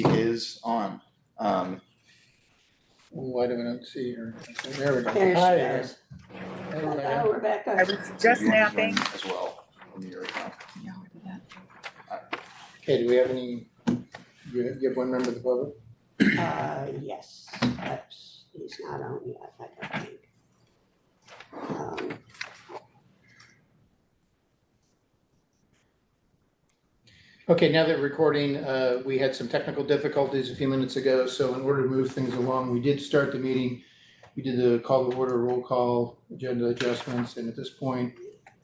is on. Why do we not see her? There we go. There she Hi, is. Hey, Hello, Rebecca. I was just You want to join napping. As well. From your account. Okay, do we have any, you have one member of the public? Yes, but he's not on yet, I don't think. Okay, now that we're recording, we had some technical difficulties a few minutes ago, so in order to move things along, we did start the meeting. We did the call to order, roll call, agenda adjustments, and at this point,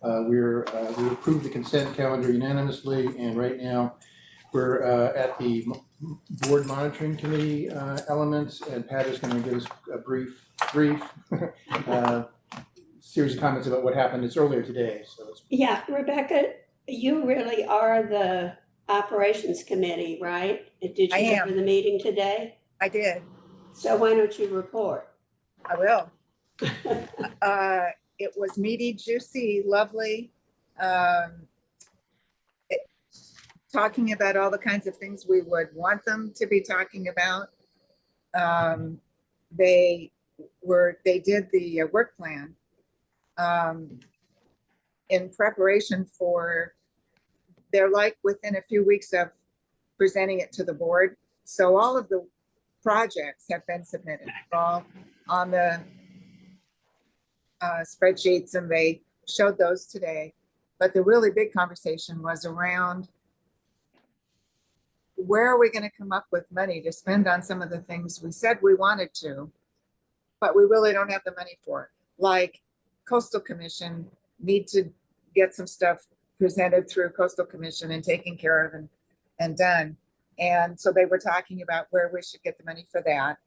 we approved the consent calendar unanimously, and right now, we're at the board monitoring committee elements, and Pat is going to give us a brief series of comments about what happened. It's earlier today, so it's. Yeah, Rebecca, you really are the operations committee, right? Did I you am. go to the meeting today? I did. So why don't you report? I will. It was meaty, juicy, lovely. Talking about all the kinds of things we would want them to be talking about. They did the work plan in preparation for, they're like within a few weeks of presenting it to the board. So all of the projects have been submitted, all on the spreadsheets, and they showed those today. But the really big conversation was around where are we going to come up with money to spend on some of the things we said we wanted to, but we really don't have the money for, like Coastal Commission need to get some stuff presented through Coastal Commission and taken care of and done. And so they were talking about where we should get the money for that.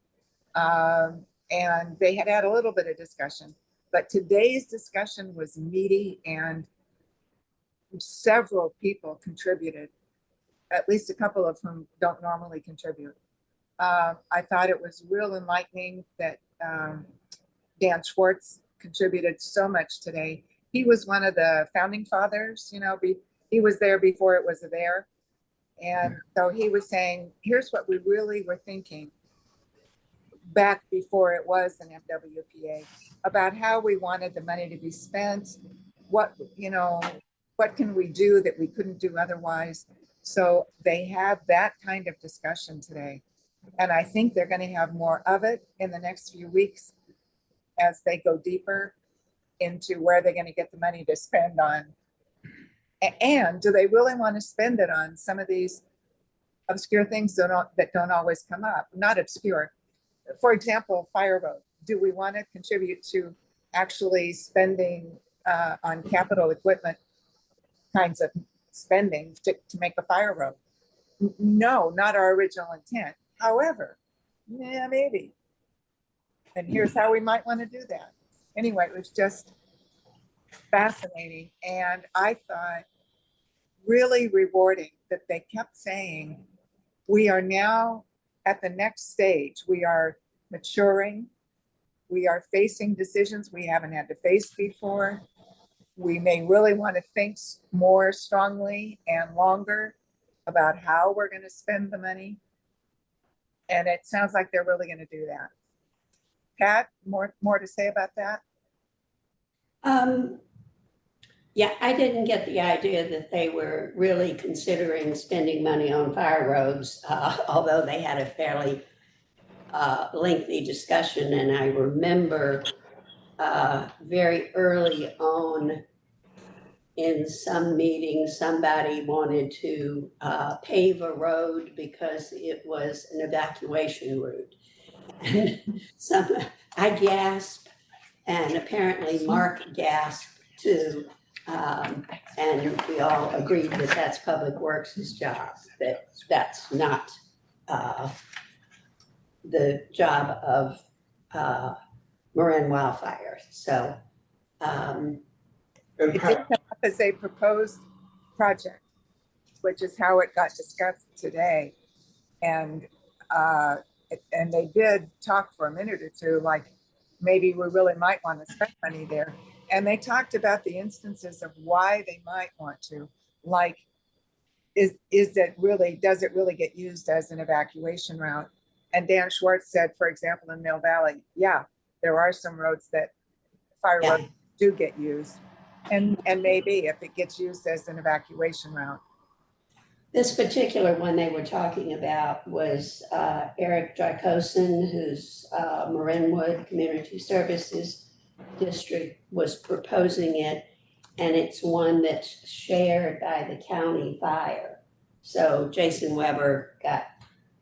And they had a little bit of discussion, but today's discussion was meaty and several people contributed, at least a couple of whom don't normally contribute. I thought it was real enlightening that Dan Schwartz contributed so much today. He was one of the founding fathers, you know, he was there before it was there. And so he was saying, here's what we really were thinking back before it was an FWPA, about how we wanted the money to be spent, what, you know, what can we do that we couldn't do otherwise. So they have that kind of discussion today. And I think they're going to have more of it in the next few weeks as they go deeper into where they're going to get the money to spend on. And do they really want to spend it on some of these obscure things that don't always come up? Not obscure. For example, Fire Road. Do we want to contribute to actually spending on capital equipment kinds of spending to make a fire road? No, not our original intent. However, yeah, maybe. And here's how we might want to do that. Anyway, it was just fascinating. And I thought really rewarding that they kept saying, we are now at the next stage. We are maturing. We are facing decisions we haven't had to face before. We may really want to think more strongly and longer about how we're going to spend the money. And it sounds like they're really going to do that. Pat, more to say about that? Yeah, I didn't get the idea that they were really considering spending money on fire roads, although they had a fairly lengthy discussion. And I remember very early on in some meeting, somebody wanted to pave a road because it was an evacuation route. And I gasped, and apparently Mark gasped too. And we all agreed that that's Public Works' job, that that's not the job of Marin Wildfire. So It did come up as a proposed project, which is how it got discussed today. And they did talk for a minute or two, like maybe we really might want to spend money there. And they talked about the instances of why they might want to, like is it really, does it really get used as an evacuation route? And Dan Schwartz said, for example, in Mill Valley, yeah, there are some roads that fire Yeah. roads do get used. And maybe if it gets used as an evacuation route. This particular one they were talking about was Eric Dracosin, whose Marin Community Services District was proposing it. And it's one that's shared by the county fire. So Jason Weber got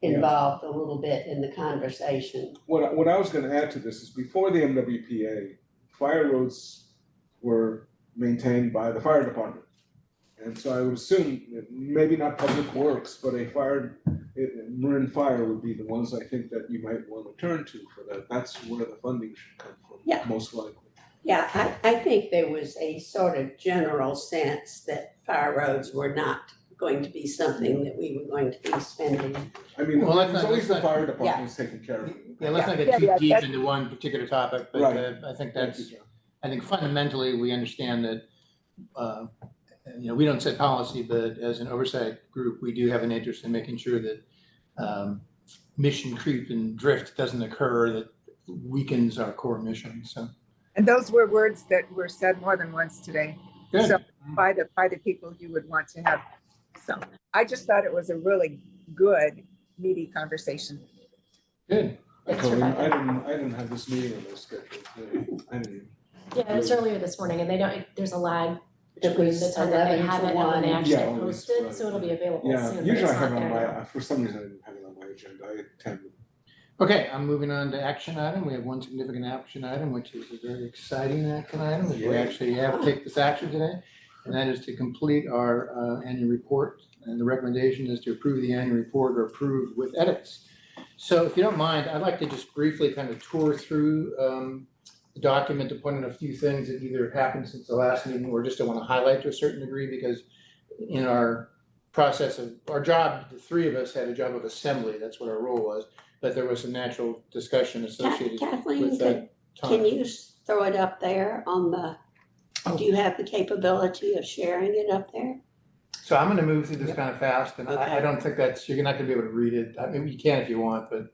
involved a little bit in the conversation. What I was gonna add to this is before the MWPA, fire roads were maintained by the fire department. And so I would assume, that maybe not public works, but Marin Fire would be the ones I think that you might want to turn to for that. That's where the funding should come from, Yeah. most likely. Yeah, I think there was a sort of general sense that fire roads were not going to be something that we were going to be spending. I mean, Well, let's as not- long as the let's not- fire department's taking care of it. Yeah, let's not Yeah, get too yeah, deep that's- into one particular topic, but Right. I think Thank that's, you, John. I think fundamentally, we understand that, we don't set policy, but as an oversight group, we do have an interest in making sure that mission creep and drift doesn't occur that weakens our core mission, so. And those were words that were said more than once today. Good. So by the people you would want to have. So I just thought it was a really good, meaty conversation. Good. Thanks, Rebecca. I didn't have this meeting on my schedule today. I didn't. Yeah, it's earlier this morning and they don't, there's a lag It between was the time that they 11 have to it and when they 1. actually Yeah, always, post it, right, so it'll be right. available Yeah, soon, but usually it's I have not it on there. my, for some reason I didn't have it on my agenda. I attended. Okay, I'm moving on to action item. We have one significant action item, which is a very exciting action item, that we actually have to take this action today. And that is to complete our annual report. And the recommendation is to approve the annual report or approve with edits. So if you don't mind, I'd like to just briefly kind of tour through the document to point out a few things that either happened since the last meeting or just I want to highlight to a certain degree, because in our process of our job, the three of us had a job of assembly. That's what our role was. But there was some natural discussion associated Kathleen, with that time. Can you throw it up there on the, do you have the capability of sharing it up there? So I'm gonna move through this kind of fast, and I Okay. don't think that's, you're not gonna be able to read it. I mean, you can if you want, but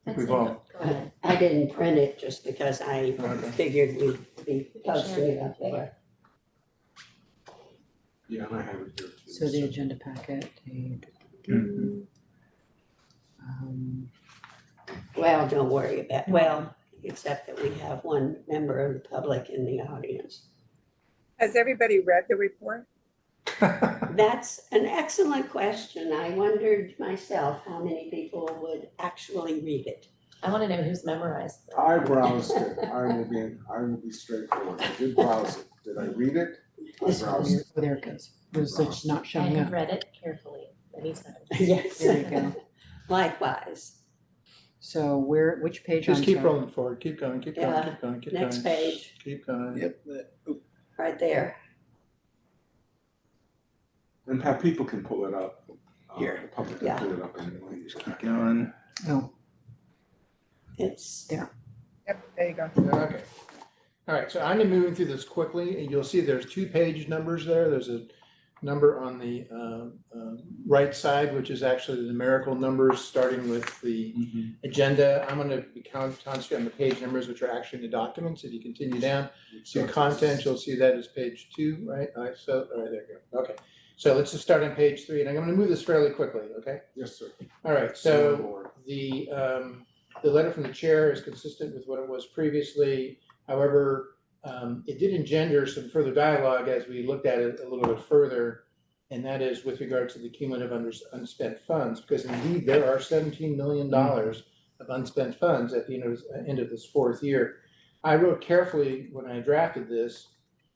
That's we've it. all, Go ahead. I didn't print it just because I Okay. figured we'd be posting it up there. Yeah, and I have it here too. So the agenda packet, Well, don't worry about, well, except that we have one member of the public in the audience. Has everybody read the report? That's an excellent question. I wondered myself how many people would actually read it. I wanna know who's memorized. it. I browsed it. I will be straightforward. I did browse it. Did I read it? I This browsed it. oh, there it goes. It's just not I showing have up. read it carefully many times. Yes. There you go. Likewise. So which page? just I'm keep sorry. rolling forward, keep going, keep going, Yeah. keep going, keep going. Next page, Keep going. Yep. right there. And how people can pull it up. Here. The public can Yeah. pull it up anyway. Keep going. Oh, It's, Yep, there you go. Okay. All right, so I'm gonna move through this quickly, and you'll see there's 2 page numbers there. There's a number on the right side, which is actually the numerical numbers, starting with the agenda. I'm gonna be concentrating on the page numbers, which are actually in the documents. If you continue down to content, you'll see that is page 2, right? All right, so, all right, there you go. Okay, so let's just start on page 3, and I'm gonna move this fairly quickly, okay? Yes, sir. All right, so the letter from the chair is consistent with what it was previously. However, it did engender some further dialogue as we looked at it a little bit further, and that is with regard to the cumulative unspent funds, because indeed there are $17 million of unspent funds at the end of this 4th year. I wrote carefully when I drafted this,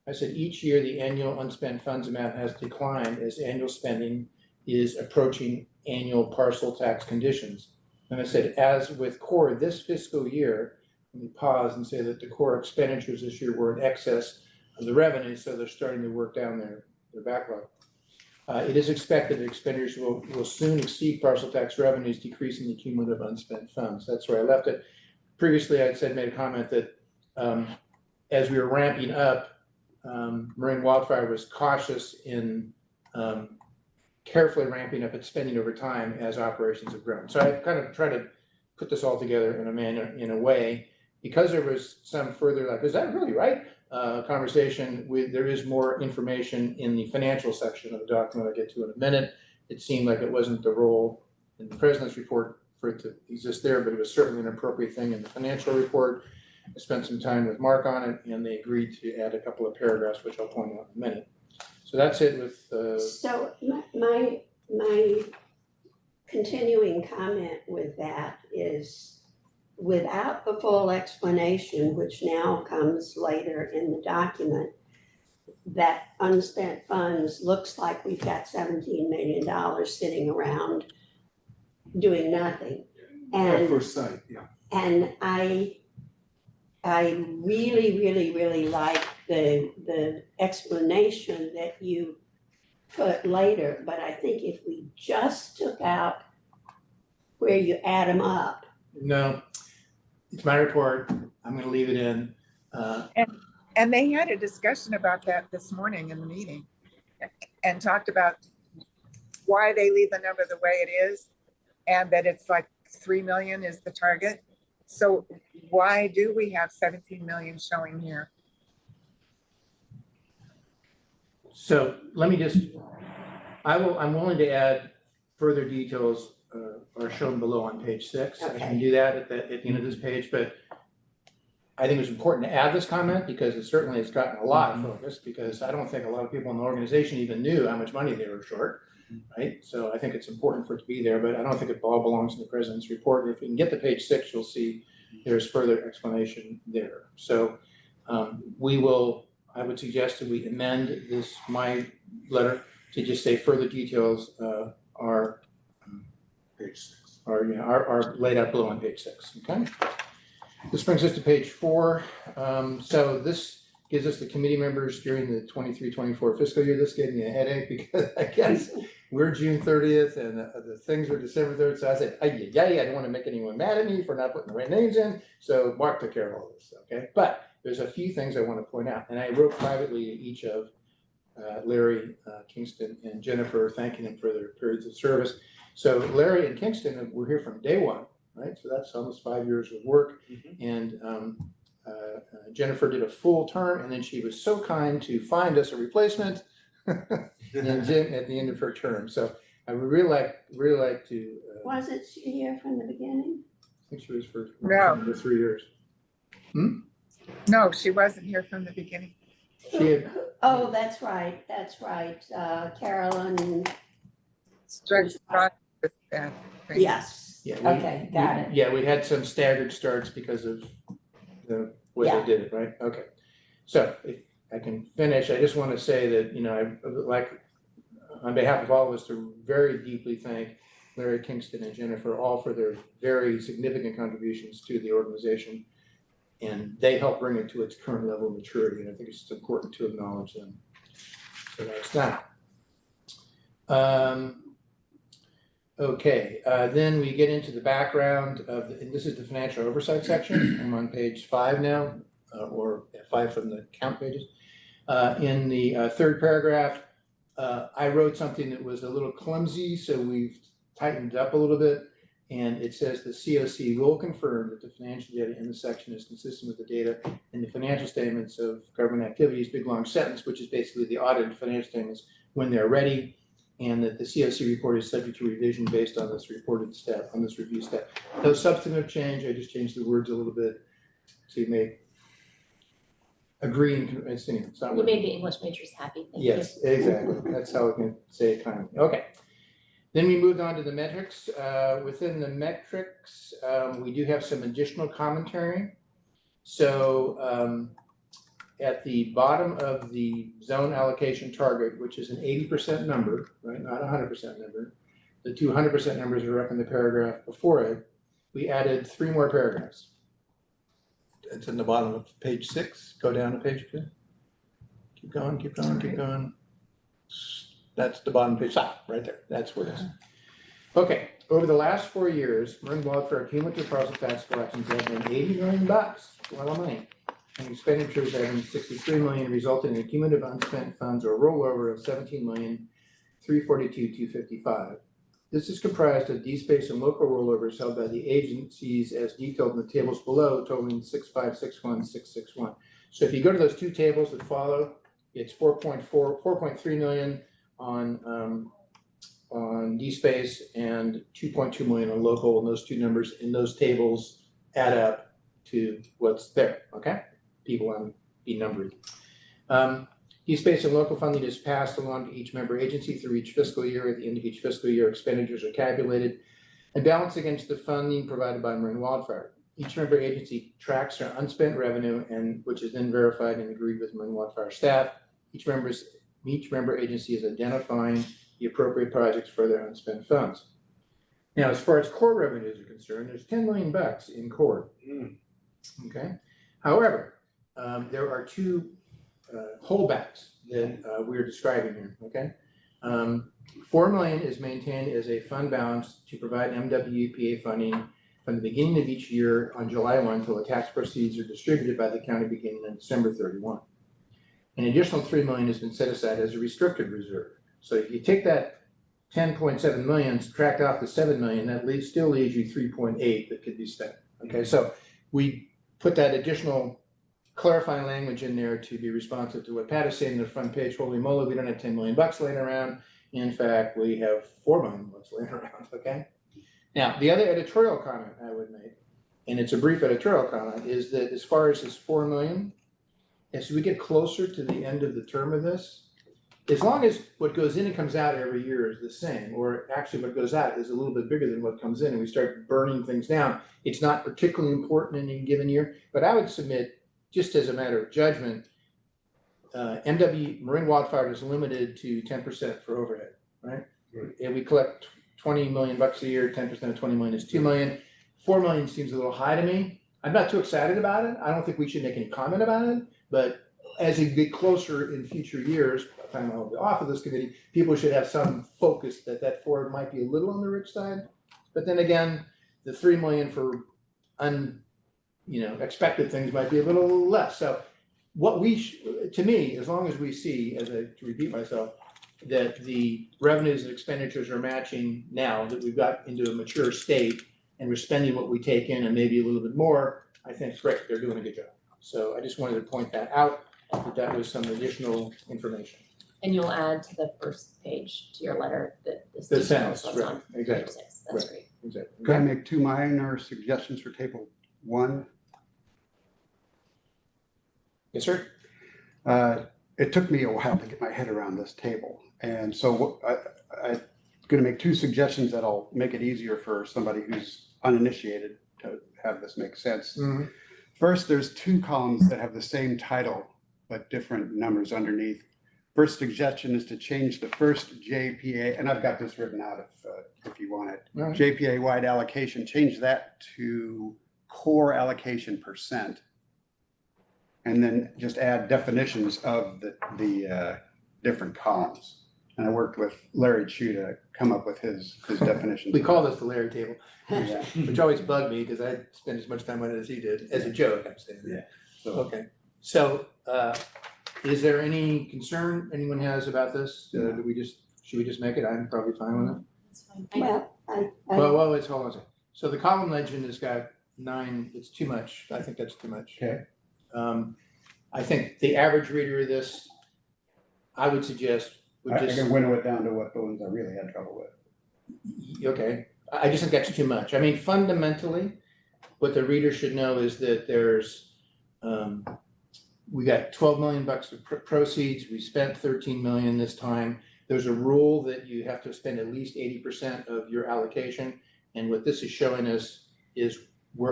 I said each year the annual unspent funds amount has declined as annual spending is approaching annual parcel tax conditions. And I said, as with core this fiscal year, let me pause and say that the core expenditures this year were in excess of the revenue, so they're starting to work down their backlog. It is expected that expenditures will soon exceed parcel tax revenues, decreasing the cumulative unspent funds. That's where I left it. Previously, I'd made a comment that as we were ramping up, Marin Wildfire was cautious in carefully ramping up its spending over time as operations have grown. So I kind of try to put this all together in a way, because there was some further, like, is that really right? Conversation with, there is more information in the financial section of the document I'll get to in a minute. It seemed like it wasn't the role in the president's report for it to exist there, but it was certainly an appropriate thing in the financial report. I spent some time with Mark on it, and they agreed to add a couple of paragraphs, which I'll point out in a minute. So that's it with. So my continuing comment with that is, without the full explanation, which now comes later in the document, that unspent funds looks like we've got $17 million sitting around doing nothing. At And first sight, yeah. And I really like the explanation that you put later, but I think if we just took out where you add them up. No, it's my report. I'm gonna leave it in. And they had a discussion about that this morning in the meeting and talked about why they leave the number the way it is, and that it's like 3 million is the target. So why do we have 17 million showing here? So let me just, I'm willing to add further details are shown below on page 6. I can do that at the end of this page, but I think it's important to add this comment because it certainly has gotten a lot of focus, because I don't think a lot of people in the organization even knew how much money they were short, right? So I think it's important for it to be there, but I don't think it all belongs in the president's report. If you can get to page 6, you'll see there's further explanation there. So I would suggest that we amend my letter to just say further details are Page 6. are laid out below on page 6, okay? This brings us to page 4. So this gives us the committee members during the 23-24 fiscal year. This gave me a headache because I guess we're June 30th and the things are December 3rd. So I said, I don't want to make anyone mad at me for not putting the right names in. So Mark took care of all this, okay? But there's a few things I want to point out. And I wrote privately to each of Larry, Kingston, and Jennifer, thanking them for their periods of service. So Larry and Kingston were here from day one, right? So that's almost 5 years of work. And Jennifer did a full term, and then she was so kind to find us a replacement and Jim at the end of her term. So I would really like to. Wasn't she here from the beginning? I think she was for No. 3 years. No, she wasn't here from the beginning. She had, Oh, that's right, Carolyn. Yes, yeah, okay, got it. Yeah, we had some staggered starts because of the way Yeah. they did it, right? Okay. So if I can finish, I just want to say that, I would like, on behalf of all of us, to very deeply thank Larry, Kingston, and Jennifer, all for their very significant contributions to the organization. And they helped bring it to its current level of maturity, and I think it's just important to acknowledge them. So that's that. Okay, then we get into the background of, and this is the financial oversight section. I'm on page 5 now, or 5 from the count pages. In the third paragraph, I wrote something that was a little clumsy, so we've tightened it up a little bit. And it says the COC will confirm that the financial data in the section is consistent with the data in the financial statements of government activities, big long sentence, which is basically the audited financial statements when they're ready, and that the COC report is subject to revision based on this reported step, on this review step. No substantive change, I just changed the words a little bit to make agree and convincing. It's not You what- made the English majors happy, thank you. Yes, exactly. That's how we can say it kindly. Okay. Then we moved on to the metrics. Within the metrics, we do have some additional commentary. So at the bottom of the zone allocation target, which is an 80% number, right, not a 100% number, the 200% numbers are up in the paragraph before it. We added 3 more paragraphs. It's in the bottom of page 6. Go down to page 2. Keep going, keep going, keep going. That's the bottom page, right there, that's where it is. Okay, over the last 4 years, Marin Wildfire cumulative parcel tax collections have been $80 million, that's a lot of money. And expenditures have been $63 million, resulting in a cumulative unspent funds or rollover of $17 million, $342,255. This is comprised of DSpace and local rollovers held by the agencies as detailed in the tables below, totaling 6,561,661. So if you go to those two tables that follow, it's 4.3 million on DSpace and 2.2 million on local, and those two numbers in those tables add up to what's there, okay? People want to be numbered. DSpace and local funding is passed along to each member agency through each fiscal year. At the end of each fiscal year, expenditures are calculated and balanced against the funding provided by Marin Wildfire. Each member agency tracks their unspent revenue, and which is then verified and agreed with Marin Wildfire staff. Each member agency is identifying the appropriate projects for their unspent funds. Now, as far as core revenues are concerned, there's $10 million in core. Okay. However, there are two holdbacks that we're describing here. Okay. 4 million is maintained as a fund balance to provide MWPA funding from the beginning of each year on July 1 until the tax proceeds are distributed by the county beginning on December 31. An additional 3 million has been set aside as a restricted reserve. So if you take that 10.7 million, subtract off the 7 million, that still leaves you 3.8 that could be spent. Okay, so we put that additional clarifying language in there to be responsive to what Pat is saying in the front page. Holy moly, we don't have 10 million bucks laying around. In fact, we have 4 million bucks laying around, okay? Now, the other editorial comment I would make, and it's a brief editorial comment, is that as far as this 4 million, as we get closer to the end of the term of this, as long as what goes in and comes out every year is the same, or actually what goes out is a little bit bigger than what comes in, and we start burning things down, it's not particularly important in any given year. But I would submit, just as a matter of judgment, Marin Wildfire is limited to 10% for overhead, right? And we collect 20 million bucks a year, 10% of 20 million is 2 million. 4 million seems a little high to me. I'm not too excited about it. I don't think we should make any comment about it, but as we get closer in future years, by the time I'll be off of this committee, people should have some focus that 4 might be a little on the rich side. But then again, the 3 million for expected things might be a little less. So what to me, as long as we see, to repeat myself, that the revenues and expenditures are matching now, that we've got into a mature state and we're spending what we take in and maybe a little bit more, I think, great, they're doing a good job. So I just wanted to point that out, that was some additional information. And you'll add to the first page to your letter that this The details sentence, what's right, on exactly. page 6. That's Right. great. Exactly. Could I make 2 minor suggestions for table 1? Yes, sir. It took me a while to get my head around this table. And so I'm going to make 2 suggestions that'll make it easier for somebody who's uninitiated to have this make sense. Mhm. First, there's 2 columns that have the same title, but different numbers underneath. First suggestion is to change the first JPA, and I've got this written out if you want it. All right. JPA wide allocation, change that to core allocation %. And then just add definitions of the different columns. And I worked with Larry Chu to come up with his definitions. We call this the Larry table, Yeah. which always bugged me because I spent as much time on it as he did, as a joke, I'm saying. Yeah. So Okay, so is there any concern anyone has about this? Should we just make it? I'm probably fine with it. That's fine. Well, Well, it's, hold on a second. So the column legend has got 9, it's too much. I think that's too much. Okay. I think the average reader of this, I would suggest, would I just, can winnow it down to what the ones I really had trouble with. okay, I just think that's too much. I mean, fundamentally, what the reader should know is that there's, we got 12 million bucks of proceeds. We spent 13 million this time. There's a rule that you have to spend at least 80% of your allocation. And what this is showing us is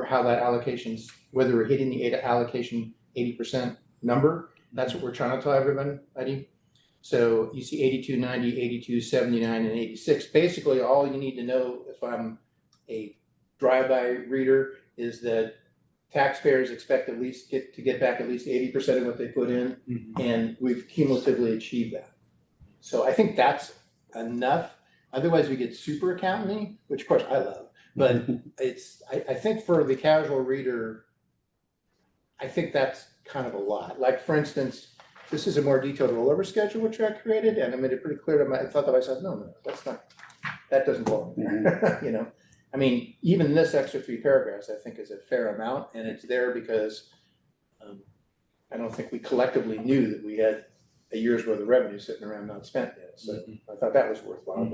how that allocation's, whether we're hitting the allocation 80% number. That's what we're trying to tell everybody. So you see 82, 90, 82, 79, and 86. Basically, all you need to know if I'm a drive-by reader is that taxpayers expect at least to get back at least 80% of what they put in, and we've cumulatively achieved that. So I think that's enough. Otherwise, we get super accounting, which of course I love, but I think for the casual reader, I think that's kind of a lot. Like for instance, this is a more detailed rollover schedule which I created, and I made it pretty clear to I thought to myself, no, that's not, that doesn't belong there, you know? I mean, even this extra 3 paragraphs, I think is a fair amount, and it's there because I don't think we collectively knew that we had a year's worth of revenue sitting around not spent yet, so I thought that was worthwhile,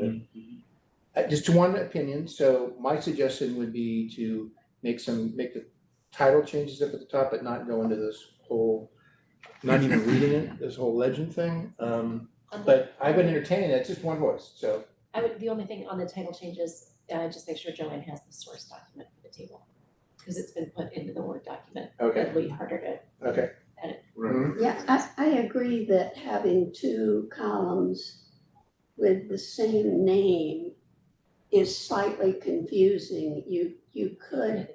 but just one opinion, so my suggestion would be to make the title changes up at the top, but not go into this whole, not even reading it, this whole legend thing, but I would entertain it, it's just one voice, so. The only thing on the title changes, just make sure Joanne has the source document for the table. Because it's been put into the Word document. Okay. It'll be harder to Okay. edit. Yeah, I agree that having 2 columns with the same name is slightly confusing. You could,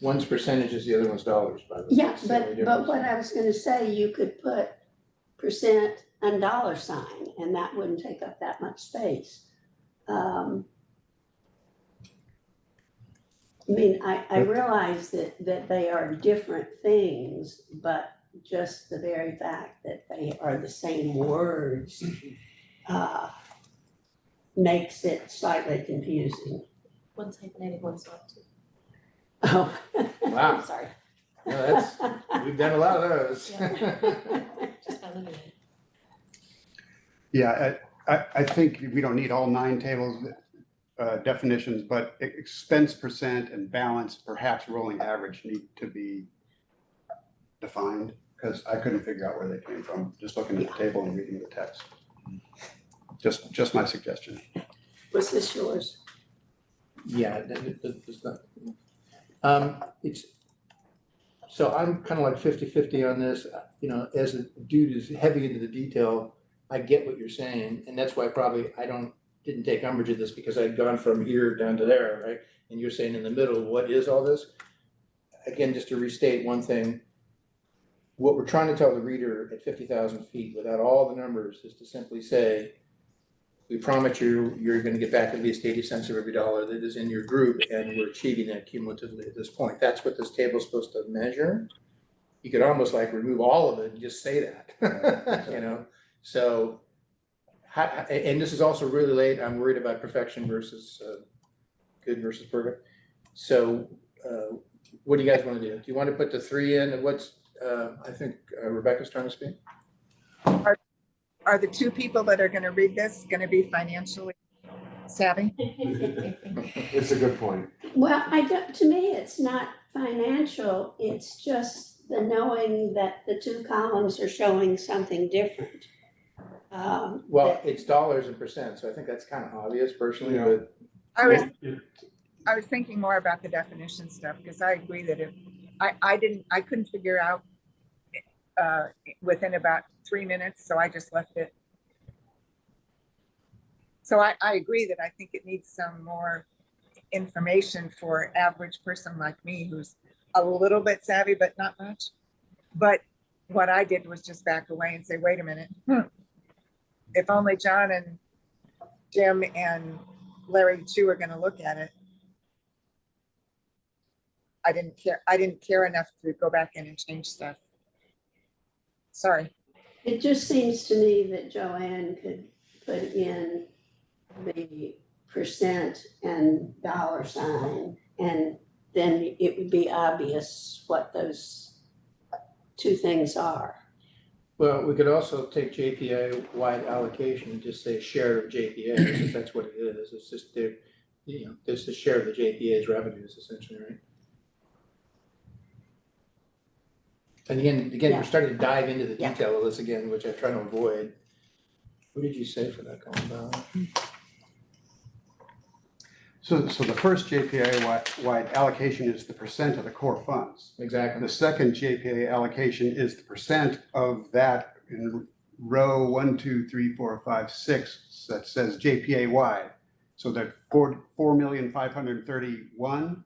One's percentages, the other one's dollars, by the way. yeah, It's the only but difference. what I was gonna say, you could put percent and dollar sign, and that wouldn't take up that much space. I mean, I realize that they are different things, but just the very fact that they are the same words makes it slightly confusing. One's hyphenated, one's not too. Oh. Wow. I'm sorry. No, we've done a lot of those. Just eliminated. Yeah, I think we don't need all 9 tables, definitions, but expense percent and balance, perhaps rolling average need to be defined, because I couldn't figure out where they came from, just looking at the table and reading the text. Just my suggestion. Was this yours? Yeah, it's not. So I'm kind of like 50-50 on this, you know, as a dude who's heavy into the detail, I get what you're saying, and that's why probably didn't take umbrage of this, because I'd gone from here down to there, right? And you're saying in the middle, what is all this? Again, just to restate one thing, what we're trying to tell the reader at 50,000 feet without all the numbers is to simply say, we promise you're gonna get back at least 80 cents of every dollar that is in your group, and we're achieving that cumulatively at this point. That's what this table is supposed to measure. You could almost like remove all of it and just say that, you know? So, and this is also really late, I'm worried about perfection versus good versus perfect. So what do you guys wanna do? Do you wanna put the 3 in, and what's, I think Rebecca's trying to speak? Are the 2 people that are gonna read this gonna be financially savvy? It's a good point. Well, to me, it's not financial, it's just the knowing that the 2 columns are showing something different. Well, it's dollars and percent, so I think that's kind of obvious personally, Yeah. but I was thinking more about the definition stuff, because I agree that if, I couldn't figure out within about 3 minutes, so I just left it. So I agree that I think it needs some more information for average person like me, who's a little bit savvy, but not much. But what I did was just back away and say, wait a minute. If only John and Jim and Larry too are gonna look at it. I didn't care enough to go back in and change stuff. Sorry. It just seems to me that Joanne could put in the percent and dollar sign, and then it would be obvious what those 2 things are. well, we could also take JPA wide allocation and just say share of JPA, since that's what it is. It's just their, you know, it's the share of the JPA's revenues essentially, right? And again, Yeah. we're starting to dive into the Yeah. detail of this again, which I try to avoid. What did you say for that, Colin? So the first JPA wide allocation is the percent of the core funds. Exactly. The second JPA allocation is the percent of that in row 1, 2, 3, 4, 5, 6 that says JPA wide. So that 4,531,000,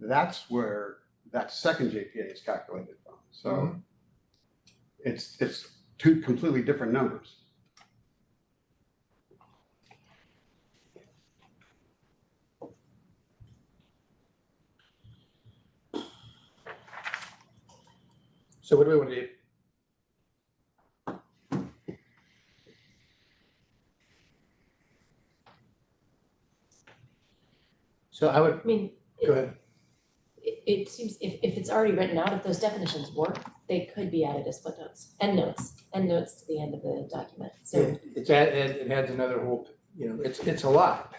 that's where that second JPA is calculated from. So it's 2 completely different numbers. So what do we want to do? So I would, I mean, go ahead. it seems if it's already written out, if those definitions work, they could be added as footnotes and notes to the end of the document, so. It adds another whole, it's a lot.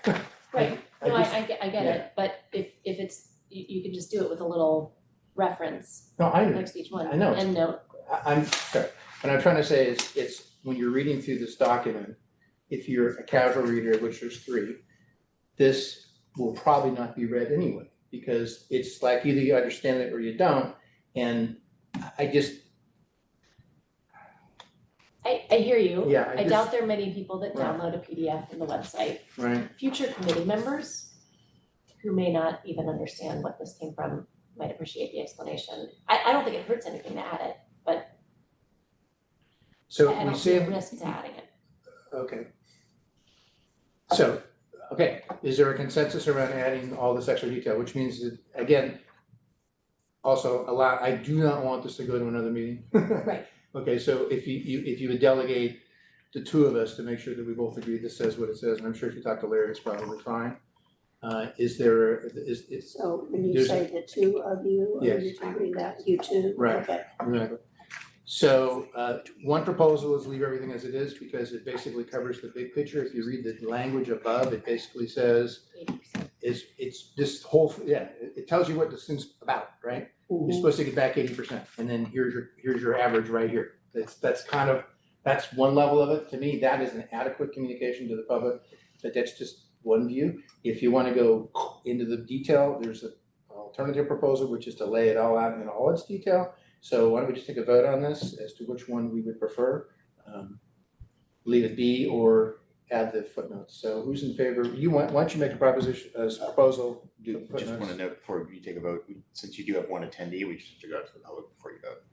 Right, I no, just- I get yeah. it, but if it's, you could just do it with a little reference No, I know. next to each one. I know. And note, I'm sorry, what I'm trying to say is, it's, when you're reading through this document, if you're a casual reader, of which there's 3, this will probably not be read anyway, because it's like either you understand it or you don't, and I just, I hear you. yeah, I doubt there are many people that Right. download a PDF from the website. right, Future committee members who may not even understand what this came from might appreciate the explanation. I don't think it hurts anything to add it, but so I we don't see a say, risk to adding it. okay. So, okay, is there a consensus around adding all this extra detail, which means that, again, also I do not want this to go to another meeting. Right. Okay, so if you would delegate the 2 of us to make sure that we both agree this says what it says, and I'm sure if you talk to Larry, it's probably fine. Is there, is, So when you There's- say the 2 of you, are Yes. you talking about you 2? Right. Okay. exactly. So, one proposal is leave everything as it is, because it basically covers the big picture. If you read the language above, it basically says, 80%. it's this whole, it tells you what this thing's about, right? You're supposed to get back 80%, and then here's your average right here. That's one level of it. To me, that is an adequate communication to the public, but that's just one view. If you wanna go into the detail, there's an alternative proposal, which is to lay it all out in all its detail. So why don't we just take a vote on this as to which one we would prefer? Leave it be or add the footnotes. So who's in favor? Why don't you make a proposition, as a proposal? Just Footnotes. want to note before you take a vote, since you do have one attendee, we just have to go out to the public before you vote.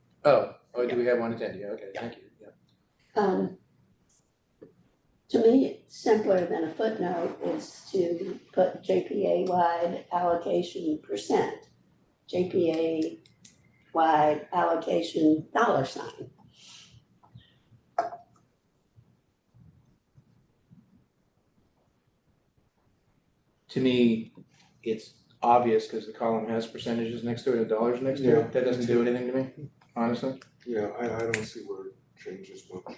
Oh, do we have one attendee? Okay, Yeah. thank you, yeah. To me, it's simpler than a footnote is to put JPA-wide allocation %, JPA-wide allocation $. To me, it's obvious because the column has percentages next to it and dollars next to Yeah. it. That doesn't do anything to me, honestly. Yeah, I don't see where it changes much.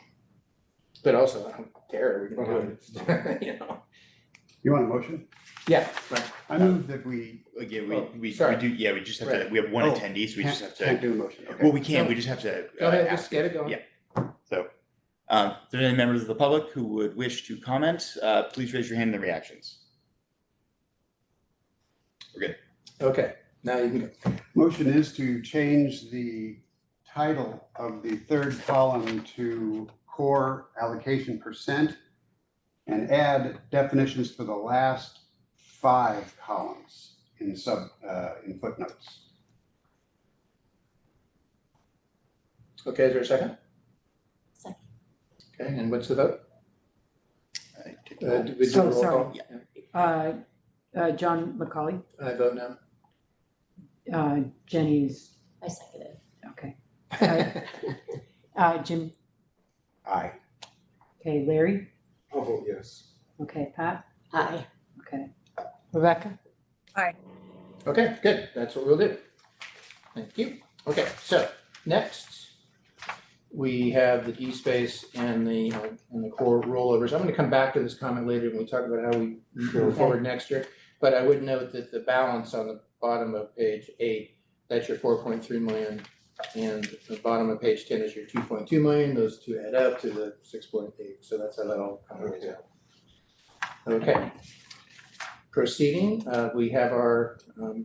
But also, I don't care, we can do it, You want a motion? Yeah, right. I move that we. Again, Oh, we sorry. do, yeah, we just have to, Right. we have one Oh, attendee, so we just have Can't to, do a motion, okay. well, we can, No. we just have to. Go ahead, ask just get if- it going. Yeah, so, if there are any members of the public who would wish to comment, please raise your hand in the reactions. We're good. Okay, now you can go. Motion is to change the title of the 3rd column to core allocation % and add definitions for the last 5 columns in in footnotes. Okay, is there a second? Second. Okay, and what's the vote? I take the roll. Did we do a So roll sorry. call? John McCauley, I vote no. Jenny's, I second it. okay. Jim, Aye. okay, Larry, I'll vote yes. okay, Pat, Aye. okay. Rebecca, Okay, good, that's what we'll do. Thank you. Okay, so next, we have the D space and the core rollovers. I'm gonna come back to this comment later when we talk about how we go forward next year. But I would note that the balance on the bottom of page 8, that's your 4.3 million. And the bottom of page 10 is your 2.2 million. Those two add up to the 6.8. So that's how that all comes out. Okay. Proceeding, we have our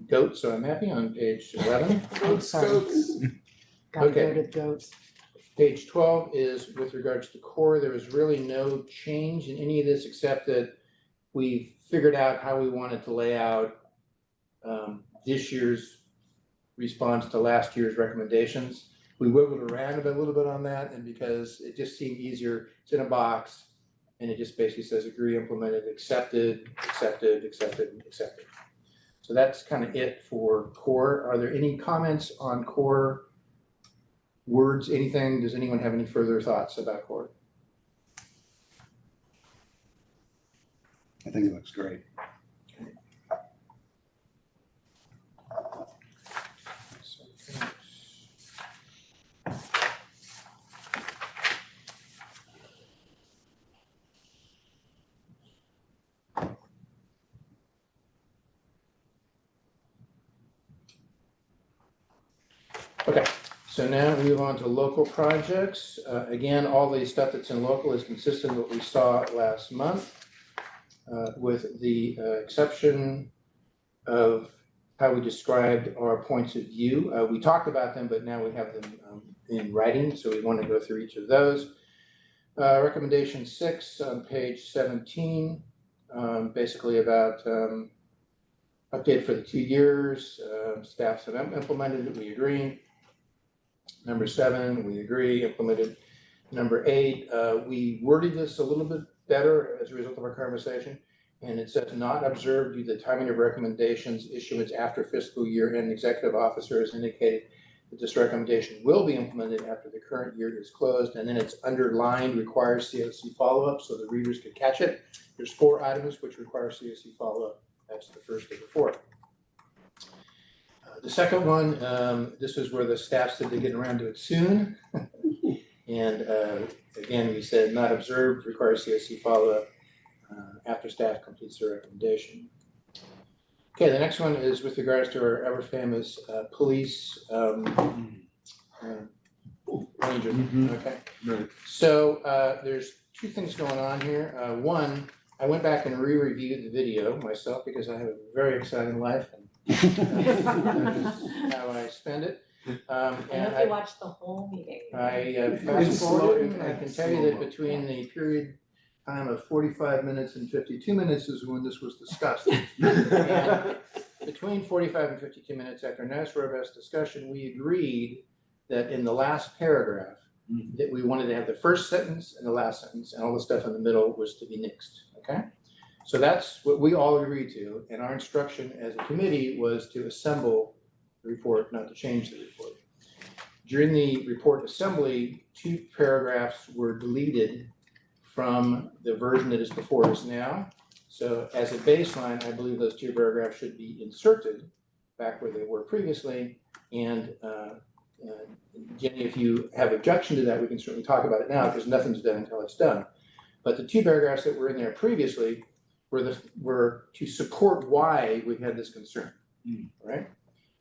goat, so I'm happy on page 11. sorry. Gotta Okay. go to goats. Page 12 is with regards to core. There was really no change in any of this except that we figured out how we wanted to lay out this year's response to last year's recommendations. We wiggled around a little bit on that, and because it just seemed easier, it's in a box, and it just basically says agree, implemented, accepted, accepted, accepted, accepted. So that's kind of it for core. Are there any comments on core words, anything? Does anyone have any further thoughts about core? I think it looks great. Okay, so now we move on to local projects. Again, all the stuff that's in local is consistent with what we saw last month, with the exception of how we described our points of view. We talked about them, but now we have them in writing, so we want to go through each of those. Recommendation 6 on page 17, basically about update for the 2 years. Staffs have implemented it, we agree. Number 7, we agree, implemented. Number 8, we worded this a little bit better as a result of our conversation. And it says not observed due to the timing of recommendations, issuance after fiscal year end. Executive officer has indicated that this recommendation will be implemented after the current year is closed. And then it's underlined, requires COC follow-up so the readers could catch it. There's 4 items which require COC follow-up. That's the first of the 4. The second one, this is where the staff said they're getting around to it soon. And again, we said not observed, requires COC follow-up after staff completes their recommendation. Okay, the next one is with regards to our ever famous police ranger. Okay. Right. So there's 2 things going on here. One, I went back and re-reviewed the video myself because I have a very exciting life and that is how I spend it. I And hope you watched the whole meeting. I fast forwarded, and I can tell you that between the period time of 45 minutes and 52 minutes is when this was discussed. And between 45 and 52 minutes after a nice robust discussion, we agreed that in the last paragraph, that we wanted to have the first sentence and the last sentence, and all the stuff in the middle was to be nixed, okay? So that's what we all agreed to, and our instruction as a committee was to assemble the report, not to change the report. During the report assembly, 2 paragraphs were deleted from the version that is before us now. So as a baseline, I believe those 2 paragraphs should be inserted back where they were previously. And Jenny, if you have objection to that, we can certainly talk about it now because nothing's done until it's done. But the 2 paragraphs that were in there previously were to support why we had this concern, right?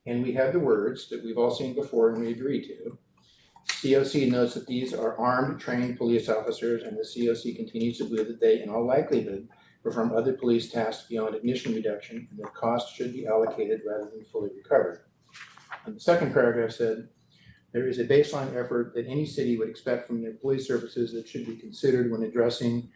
And we have the words that we've all seen before and we agreed to. COC notes that these are armed, trained police officers, and the COC continues to believe that they, in all likelihood, perform other police tasks beyond ignition reduction, and that costs should be allocated rather than fully recovered. And the second paragraph said, there is a baseline effort that any city would expect from their police services that should be considered when addressing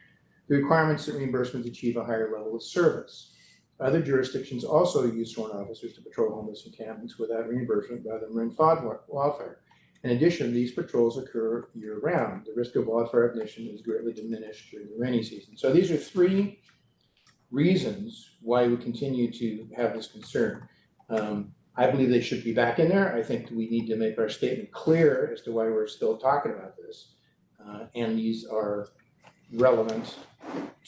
the requirements that reimbursements achieve a higher level of service. Other jurisdictions also use sworn officers to patrol homeless encampments without reimbursement rather than Marin Wildfire. In addition, these patrols occur year-round. The risk of wildfire ignition is greatly diminished during the rainy season. So these are 3 reasons why we continue to have this concern. I believe they should be back in there. I think we need to make our statement clear as to why we're still talking about this. And these are relevant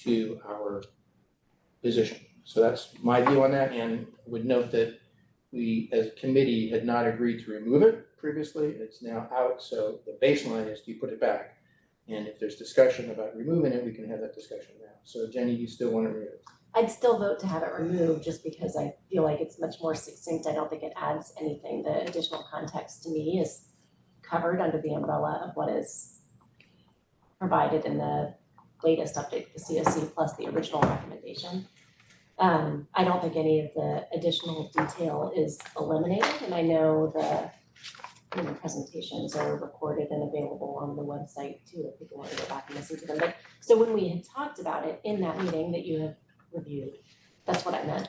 to our position. So that's my view on that, and would note that we, as a committee, had not agreed to remove it previously. It's now out, so the baseline is to put it back. And if there's discussion about removing it, we can have that discussion now. So Jenny, you still want to remove it? I'd still vote to have it removed just because I feel like it's much more succinct. I don't think it adds anything. The additional context to me is covered under the umbrella of what is provided in the latest update to the COC plus the original recommendation. I don't think any of the additional detail is eliminated, and I know the presentations are recorded and available on the website too if people want to go back and listen to them. But so when we had talked about it in that meeting that you have reviewed, that's what I meant.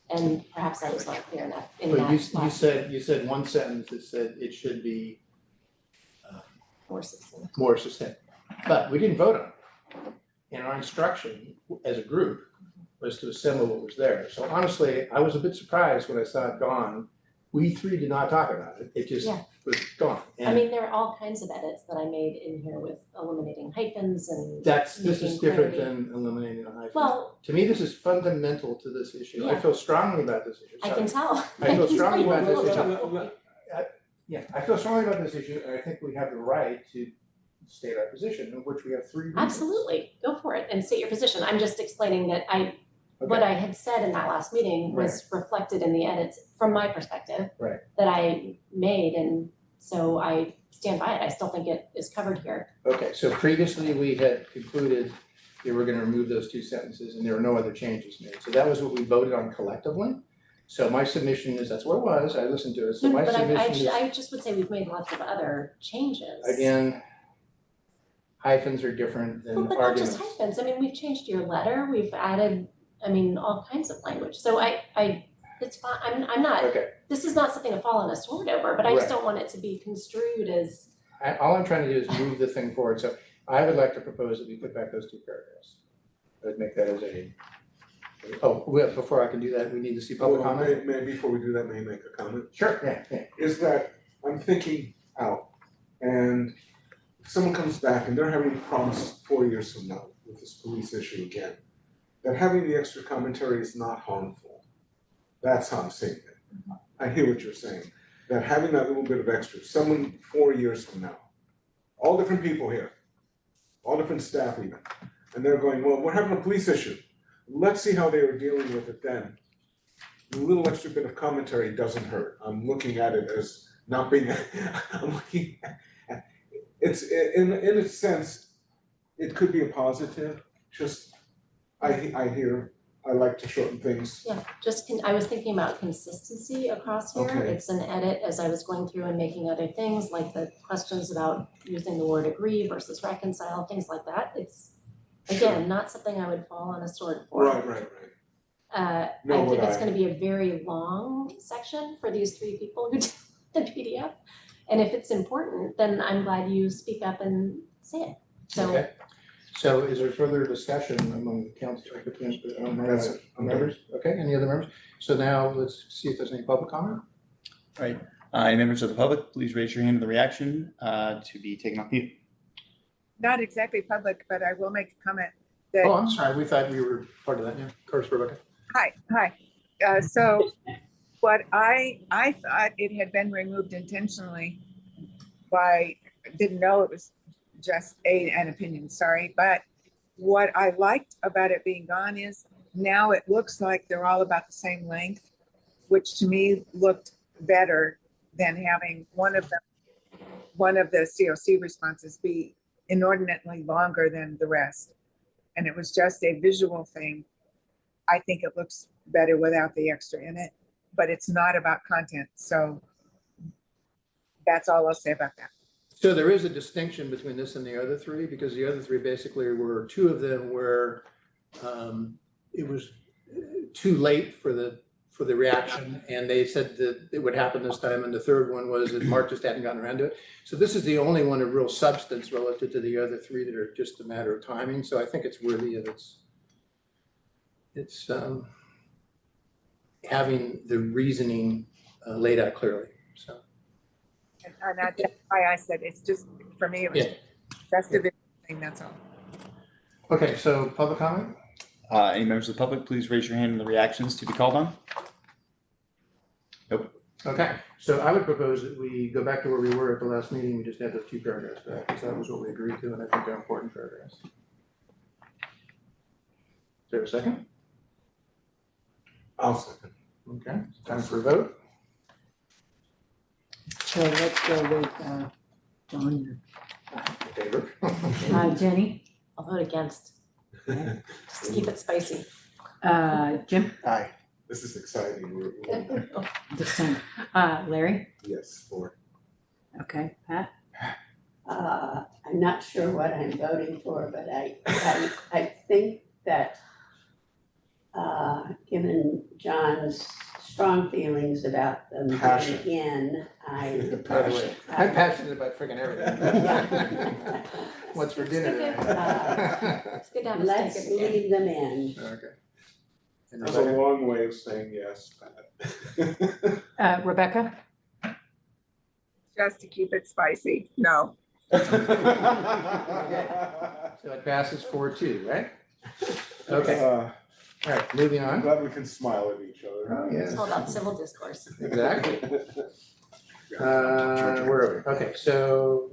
And perhaps I was not clear enough in But that. you said one sentence that said it should be More succinct. more succinct, but we didn't vote on it. And our instruction as a group was to assemble what was there. So honestly, I was a bit surprised when I saw it gone. We 3 did not talk about it. It just was gone. I mean, there are all kinds of edits that I made in here with eliminating hyphens and. This is making different clarity. than eliminating a hyphen. Well, To me, this is fundamental to this issue. I Yeah. feel strongly about this issue. I can tell. I feel can strongly tell about you this feel issue. it. Yeah, I feel strongly about this issue, and I think we have the right to state our position, of which we have 3 reasons. Absolutely, go for it and state your position. I'm just explaining that what I had said in that last meeting was reflected in the edits from my perspective. Right. That I made, and so I stand by it. I still think it is covered here. Okay, so previously we had concluded that we're gonna remove those two sentences and there were no other changes made. So that was what we voted on collectively. So my submission is, that's what it was, I listened to it, so my But submission is, I just would say we've made lots of other changes. again, hyphens are different Well, than but not just arguments. hyphens. I mean, we've changed your letter, we've added, all kinds of language. So it's fine. I'm not, Okay, this is not something to fall on a sword over, but I just Right. don't want it to be construed as, all I'm trying to do is move the thing forward, so I would like to propose that we put back those two paragraphs. I'd make that as before I can do that, we need to see public Well, comment? may, before we do that, may I make a comment? Sure, yeah. Is that I'm thinking out, and if someone comes back and they're having problems 4 years from now with this police issue again, that having the extra commentary is not harmful. That's how I'm saying it. I hear what you're saying, that having that little bit of extra, someone 4 years from now, all different people here, all different staff even, and they're going, well, we're having a police issue. Let's see how they were dealing with it then. A little extra bit of commentary doesn't hurt. I'm looking at it as not being, I'm looking at, it's, in a sense, it could be a positive, just, I like to shorten things. yeah, I was thinking about consistency across here. Okay. It's an edit as I was going through and making other things, like the questions about using the word agree versus reconcile, things like that. It's, again, not something I would fall on a sword for. Right. I Nor think would it's I. gonna be a very long section for these three people who did the PDF. And if it's important, then I'm glad you speak up and say it. So, Okay. So is there further discussion among council, members? Okay, any other members? So now let's see if there's any public comment. Right. Any members of the public, please raise your hand in the reaction to be taken off mute. Not exactly public, but I will make a comment Oh, that, I'm sorry, we thought we were part of that, yeah. Of course, Rebecca. hi. So what I thought it had been removed intentionally didn't know it was just an opinion, sorry. But what I liked about it being gone is now it looks like they're all about the same length, which to me looked better than having one of the COC responses be inordinately longer than the rest. And it was just a visual thing. I think it looks better without the extra in it, but it's not about content. So that's all I'll say about that. So there is a distinction between this and the other three, because the other three basically were, two of them were, it was too late for the reaction, and they said that it would happen this time, and the third one was that Mark just hadn't gotten around to it. So this is the only one of real substance relative to the other three that are just a matter of timing, so I think it's worthy of its having the reasoning laid out clearly, so. And that's why I said it's just, for me, it was just a visual thing, that's all. Okay, so public comment? Any members of the public, please raise your hand in the reactions to be called on. Nope. Okay, so I would propose that we go back to where we were at the last meeting, we just add those two paragraphs back, because that was what we agreed to, and I think they're important paragraphs. Is there a second? I'll second. Okay, time for a vote. So let's go with, John, In favor? Jenny, I'll vote against, just to keep it spicy. Jim, Aye. This is exciting. We're dissent, Larry, yes, for. okay, Pat, I'm not sure what I'm voting for, but I think that given John's strong feelings about them Passion. being in, Passion. I'm passionate about freaking everything. What's for It's dinner good to- tonight? It's good to have a let's stake at the end. leave them in. Okay. And That's a Rebecca? long way of saying yes, Pat. Rebecca, Just to keep it spicy, no. So it passes 4-2, right? Okay, all right, moving I'm on. glad we can smile at each other. Oh, yes. It's all about civil discourse. Exactly. Where are we? Okay, so.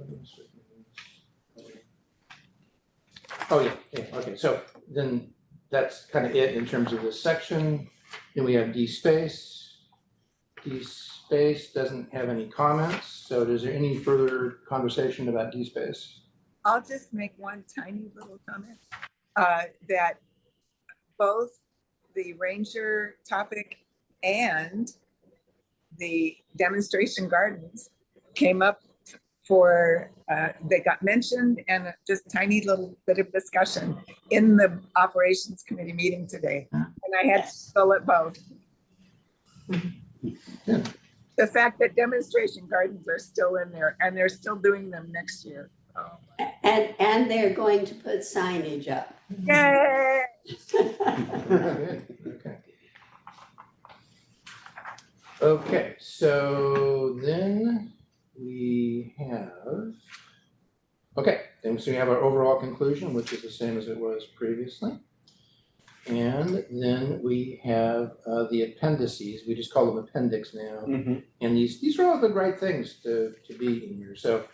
Oh, yeah, okay, so then that's kind of it in terms of this section. Then we have D space. D space doesn't have any comments, so is there any further conversation about D space? I'll just make one tiny little comment, that both the ranger topic and the demonstration gardens came up for, they got mentioned and just tiny little bit of discussion in the operations committee meeting today. And I had to Yes. fill it both. Yeah. The fact that demonstration gardens are still in there and they're still doing them next year. Oh, And they're going to put signage up. yay! Okay. Okay, so then we have, okay, then so we have our overall conclusion, which is the same as it was previously. And then we have the appendices, we just call them appendix now. And these are all the right things to be in here, so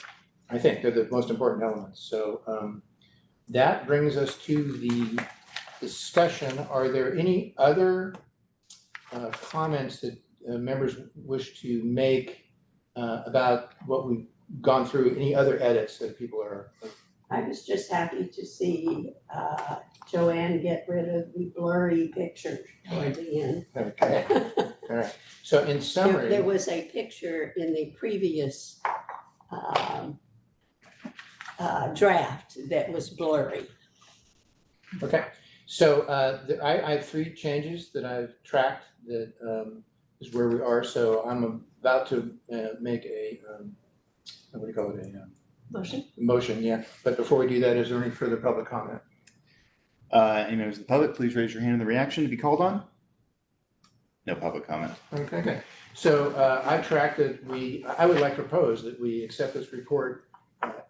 I think they're the most important elements. So that brings us to the discussion. Are there any other comments that members wish to make about what we've gone through, any other edits that people are? I was just happy to see Joanne get rid of the blurry picture toward the end. Okay, all right. So in summary. There was a picture in the previous draft that was blurry. Okay, so I have 3 changes that I've tracked that is where we are. So I'm about to make a, what do you call it, a Motion? motion, yeah. But before we do that, is there any further public comment? Any members of the public, please raise your hand in the reaction to be called on. No public comment. Okay, so I've tracked that I would like to propose that we accept this report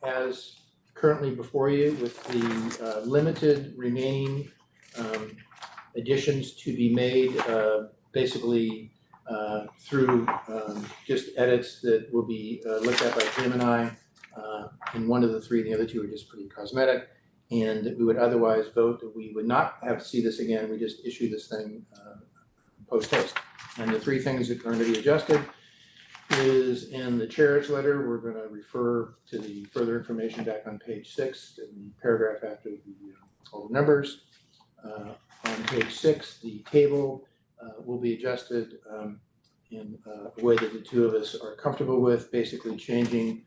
as currently before you with the limited remaining additions to be made, basically through just edits that will be looked at by Jim and I in one of the 3, the other 2 are just pretty cosmetic. And we would otherwise vote that we would not have to see this again, we just issue this thing post haste. And the 3 things that are going to be adjusted is in the chair's letter, we're going to refer to the further information back on page 6 in the paragraph after all the numbers. On page 6, the table will be adjusted in a way that the 2 of us are comfortable with, basically changing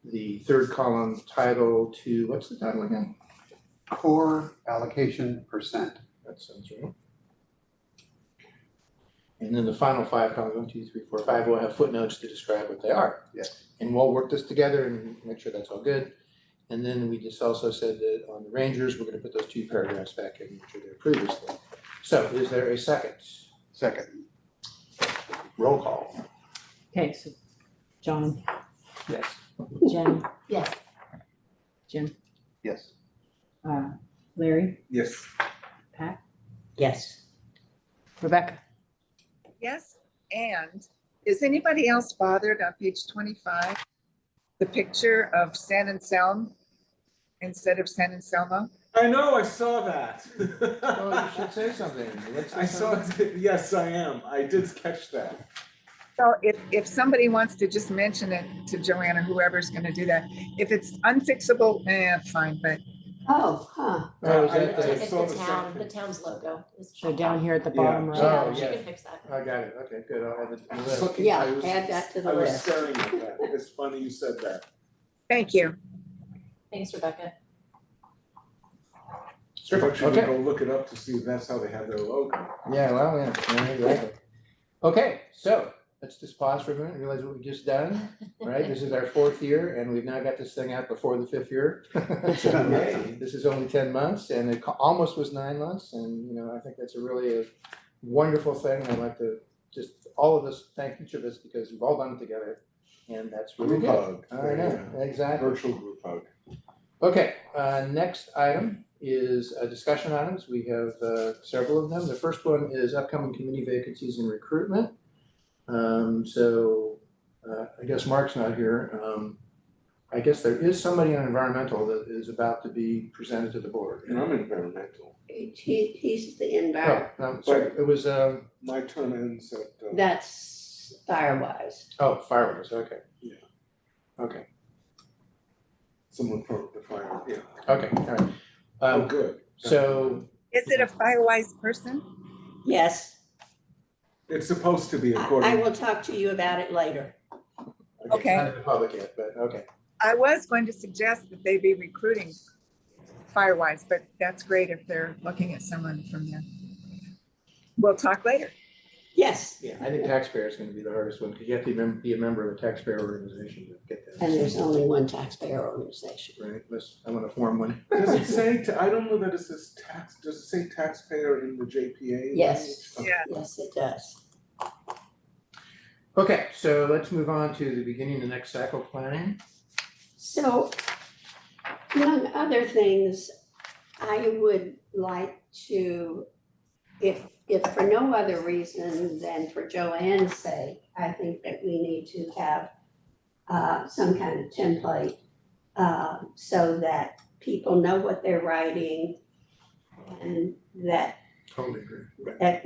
the 3rd column title to, what's the title again? Core allocation percent. That sounds right. And then the final 5 columns, 1, 2, 3, 4, 5, will have footnotes to describe what they are. Yes. And we'll work this together and make sure that's all good. And then we just also said that on the Rangers, we're going to put those 2 paragraphs back in, which are there previously. So is there a second? Second. Roll call. Okay, so John, Yes. Jen, Yes. Jim, Yes. Larry, Yes. Pat, Yes. Rebecca. Yes, and is anybody else bothered on page 25? The picture of San Anselmo instead of San Anselmo? I know, I saw that. Oh, you should say something. Let's say I saw something. it, yes, I am. I did catch that. So if somebody wants to just mention it to Joanna, whoever's gonna do that, if it's unfixable, fine, but Oh, huh. Oh, is I- that I- the, It's saw the the town, second. the town's logo is. So down here at the Yeah. bottom right. Oh, She yeah. can fix that. I got it. Okay, good. I'll have it on the I was list. looking- Yeah, I was- add that to the I was list. staring at that. It's funny you said that. thank you. Thanks, Rebecca. But you Okay. go look it up to see if that's how they have their logo. Yeah, well, yeah, exactly. Okay, so let's just pause for a minute and realize what we've just done, right? This is our 4th year and we've now got this thing out before the 5th year. So, Yay. this is only 10 months and it almost was 9 months. And, I think that's a really wonderful thing. I'd like to just, all of us, thank each of us because we've all done it together. And that's really Group good. hug. I know, exactly. Virtual group hug. Okay, next item is discussion items. We have several of them. The first one is upcoming committee vacancies and recruitment. So I guess Mark's not here. I guess there is somebody on environmental that is about to be presented to the board. And I'm environmental. He's the Oh, environment, no, sorry, it was, My term ends at, that's Firewise. oh, fireworks, okay. Yeah. Okay, someone from the fire, yeah. okay, all right. Oh, good. So, Is it a Firewise person? Yes, It's supposed to be I according. will talk to you about it later. Okay. not in the public yet, but okay. I was going to suggest that they be recruiting Firewise, but that's great if they're looking at someone from there. We'll talk later. Yes, Yeah, I think taxpayer is gonna be the hardest one, because you have to be a member of a taxpayer organization to get that. and there's only one taxpayer organization. Right, I want to form one. Does it say, I don't know that it says tax, does it say taxpayer in the JPA? Yes. language? Yeah. Yes, it does. Okay, so let's move on to the beginning of the next cycle planning. So, among other things, I would like to, if for no other reason than for Joanne's sake, I think that we need to have some kind of template so that people know what they're writing and that Totally agree. that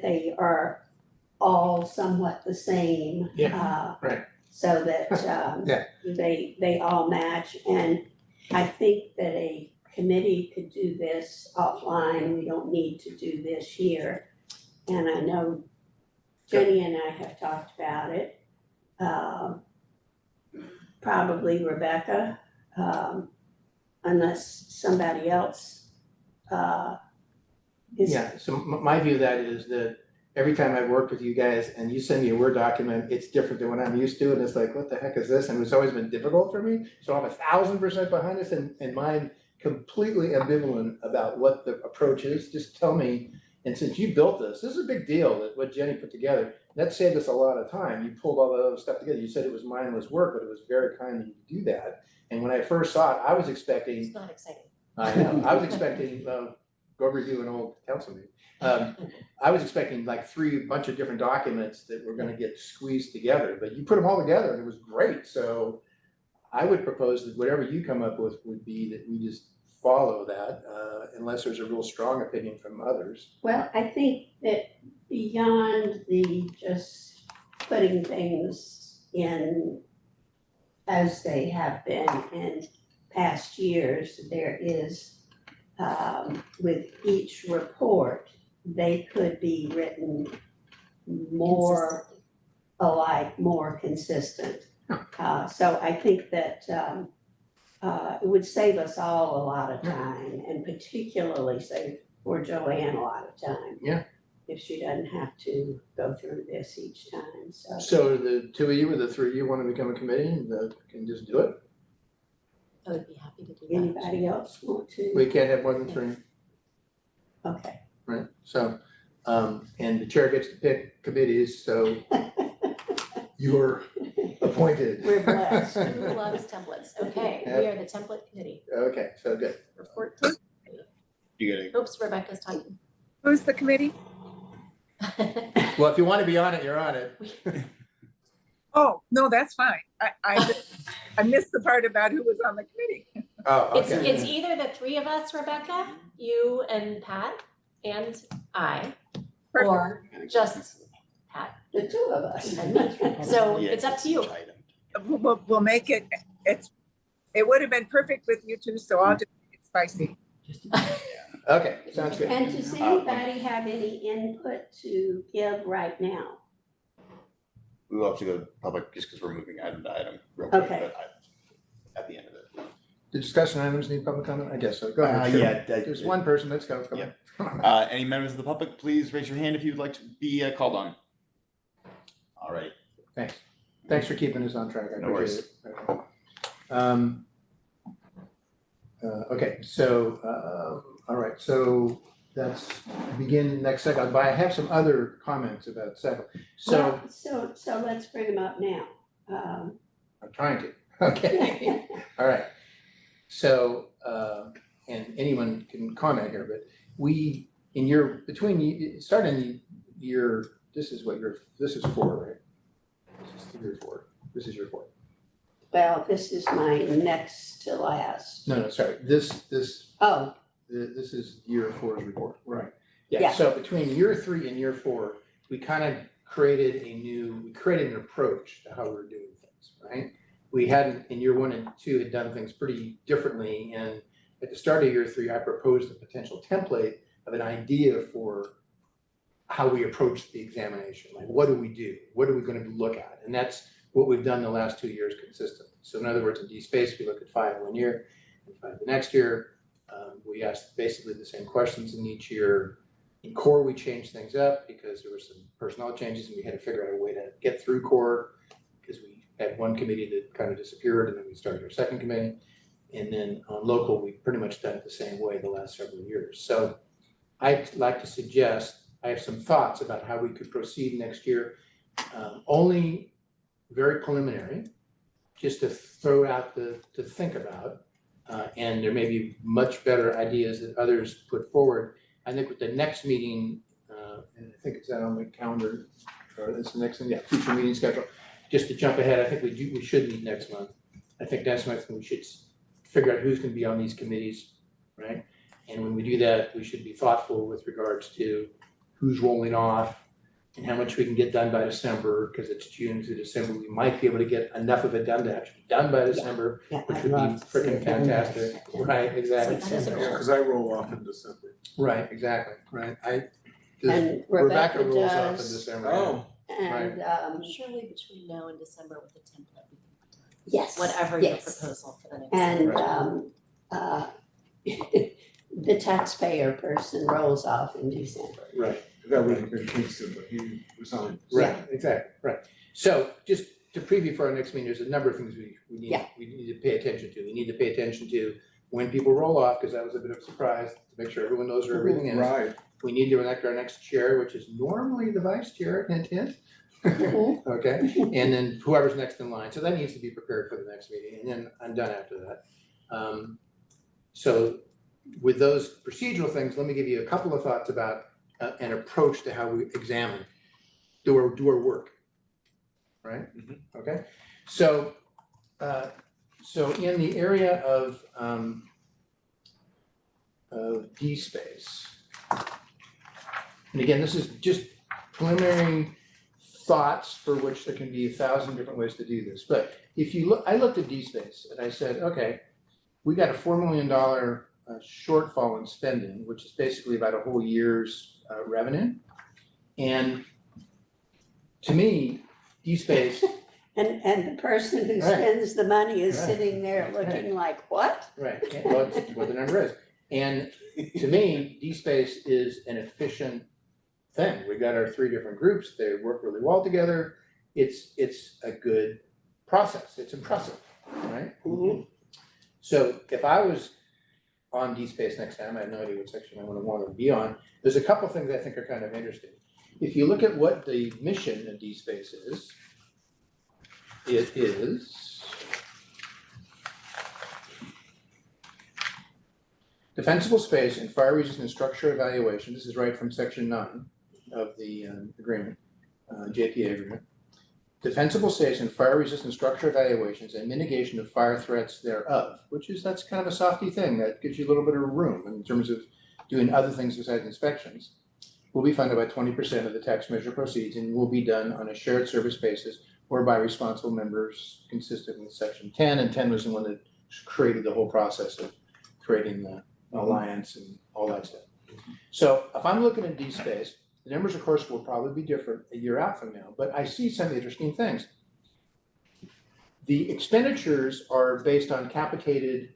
they are all somewhat the same. Right. So that Yeah. they all match, and I think that a committee could do this offline, we don't need to do this here. And I know Jenny and I have talked about it, probably Rebecca, unless somebody else is. Yeah, so my view of that is that every time I've worked with you guys and you send me a Word document, it's different than what I'm used to, and it's like, what the heck is this? And it's always been difficult for me, so I'm 1,000% behind this, and mine completely ambivalent about what the approach is. Just tell me, and since you built this is a big deal, that what Jenny put together, that saved us a lot of time. You pulled all that other stuff together. You said it was mindless work, but it was very kind of you to do that. And when I first saw it, I was expecting, It's not exciting. I know, I was expecting, go review an old council meeting. I was expecting like bunch of different documents that were gonna get squeezed together, but you put them all together and it was great. So I would propose that whatever you come up with would be that we just follow that, unless there's a real strong opinion from others. Well, I think that beyond the just putting things in as they have been in past years, there is, with each report, they could be written more alike, more consistent. So I think that it would save us all a lot of time, and particularly save for Joanne a lot of time. Yeah. If she doesn't have to go through this each time, so. So the two of you or the three of you want to become a committee and can just do it? I would be happy to do that. Anybody else want to? We can't have more than three, Okay. right? So, and the chair gets to pick committees, so you're appointed. We're blessed. Who loves templates? Okay, we are the template committee. Okay, so good. Report to. You gotta, Oops, Rebecca's talking. Who's the committee? Well, if you want to be on it, you're on it. Oh, no, that's fine. I missed the part about who was on the committee. Oh, It's okay. either the three of us, Rebecca, you and Pat, and I, Perfect. or just The two of us. and me. So yeah, it's up to you. each item. We'll make it, it would have been perfect with you two, so I'll just make it spicy. Okay, sounds good. And does anybody have any input to give right now? We will have to go to public just because we're moving item to item real quick, Okay. but at the end of it. The discussion items need public comment? I guess so. Go ahead. Sure. Yeah. There's one person, let's go. Come on. Any members of the public, please raise your hand if you would like to be called on. All right. Thanks. Thanks for keeping us on track. I No worries. appreciate it. Okay, so, all right, so that's begin next second, but I have some other comments about cycle. So Well, so let's bring them up now. I'm trying to, okay, all right. So, and anyone can comment here, but we, in your, starting your, this is 4, right? This is 3 or 4, this is your 4. Well, this is my next to last. No, sorry, this Oh, this is year 4's report. Right. Yeah. Yeah, so between year 3 and year 4, we kind of created an approach to how we were doing things, right? We hadn't, in year 1 and 2, had done things pretty differently, and at the start of year 3, I proposed a potential template of an idea for how we approach the examination. Like, what do we do? What are we going to look at? And that's what we've done the last 2 years consistently. So in other words, in DSpace, we look at 5 one year and 5 the next year. We asked basically the same questions in each year. In core, we changed things up because there were some personnel changes and we had to figure out a way to get through core because we had one committee that kind of disappeared and then we started our second committee. And then on local, we've pretty much done it the same way the last several years. So I'd like to suggest, I have some thoughts about how we could proceed next year. Only very preliminary, just to throw out to think about. And there may be much better ideas that others put forward. I think with the next meeting, and I think it's out on the calendar, or it's the next thing, yeah, future meeting schedule. Just to jump ahead, I think we should meet next month. I think next month we should figure out who's gonna be on these committees, right? And when we do that, we should be thoughtful with regards to who's rolling off and how much we can get done by December, because it's June through December. We might be able to get enough of it done to actually be done by December, yeah, which I'd would be love to see freaking it done by fantastic. December. Right, exactly. So that is a Yeah, because I roll off in December. Right, exactly, right. And Rebecca Rebecca rolls off in does. December. Oh, And, Surely between now and December with the template, we can put down yes. whatever your yes. proposal for the next. And, Right. the taxpayer person rolls off in December. Right, that would have been Kingston, but he resigned. right, exactly, right. So just to preview for our next meeting, there's a number of things we need, Yeah. we need to pay attention to. We need to pay attention to when people roll off, because that was a bit of a surprise, to make sure everyone knows where everything is. Right. We need to elect our next chair, which is normally the vice chair, hint, hint. Mhm. Okay, and then whoever's next in line, so that needs to be prepared for the next meeting, and then I'm done after that. So with those procedural things, let me give you a couple of thoughts about an approach to how we examine, do our work, right? Mhm. Okay, so in the area of DSpace, and again, this is just preliminary thoughts for which there can be 1,000 different ways to do this. But if you look, I looked at DSpace and I said, okay, we got a $4 million shortfall in spending, which is basically about a whole year's revenue. And to me, DSpace, And the person who Right. spends the money is Right. sitting there looking like, what? right, well, it's what the number is. And to me, DSpace is an efficient thing. We got our 3 different groups, they work really well together. It's a good process, it's impressive, right? Mhm. So if I was on DSpace next time, I have no idea what section I would want to be on, there's a couple things I think are kind of interesting. If you look at what the mission of DSpace is, it is defensible space and fire resistant structure evaluation. This is right from section 9 of the agreement, JPA agreement. Defensible space and fire resistant structure evaluations and mitigation of fire threats thereof, that's kind of a softy thing that gives you a little bit of room in terms of doing other things besides inspections. Will be funded by 20% of the tax measure proceeds and will be done on a shared service basis or by responsible members consistent with section 10. And 10 was the one that created the whole process of creating the alliance and all that stuff. So if I'm looking at DSpace, the numbers, of course, will probably be different a year out from now, but I see some interesting things. The expenditures are based on capitated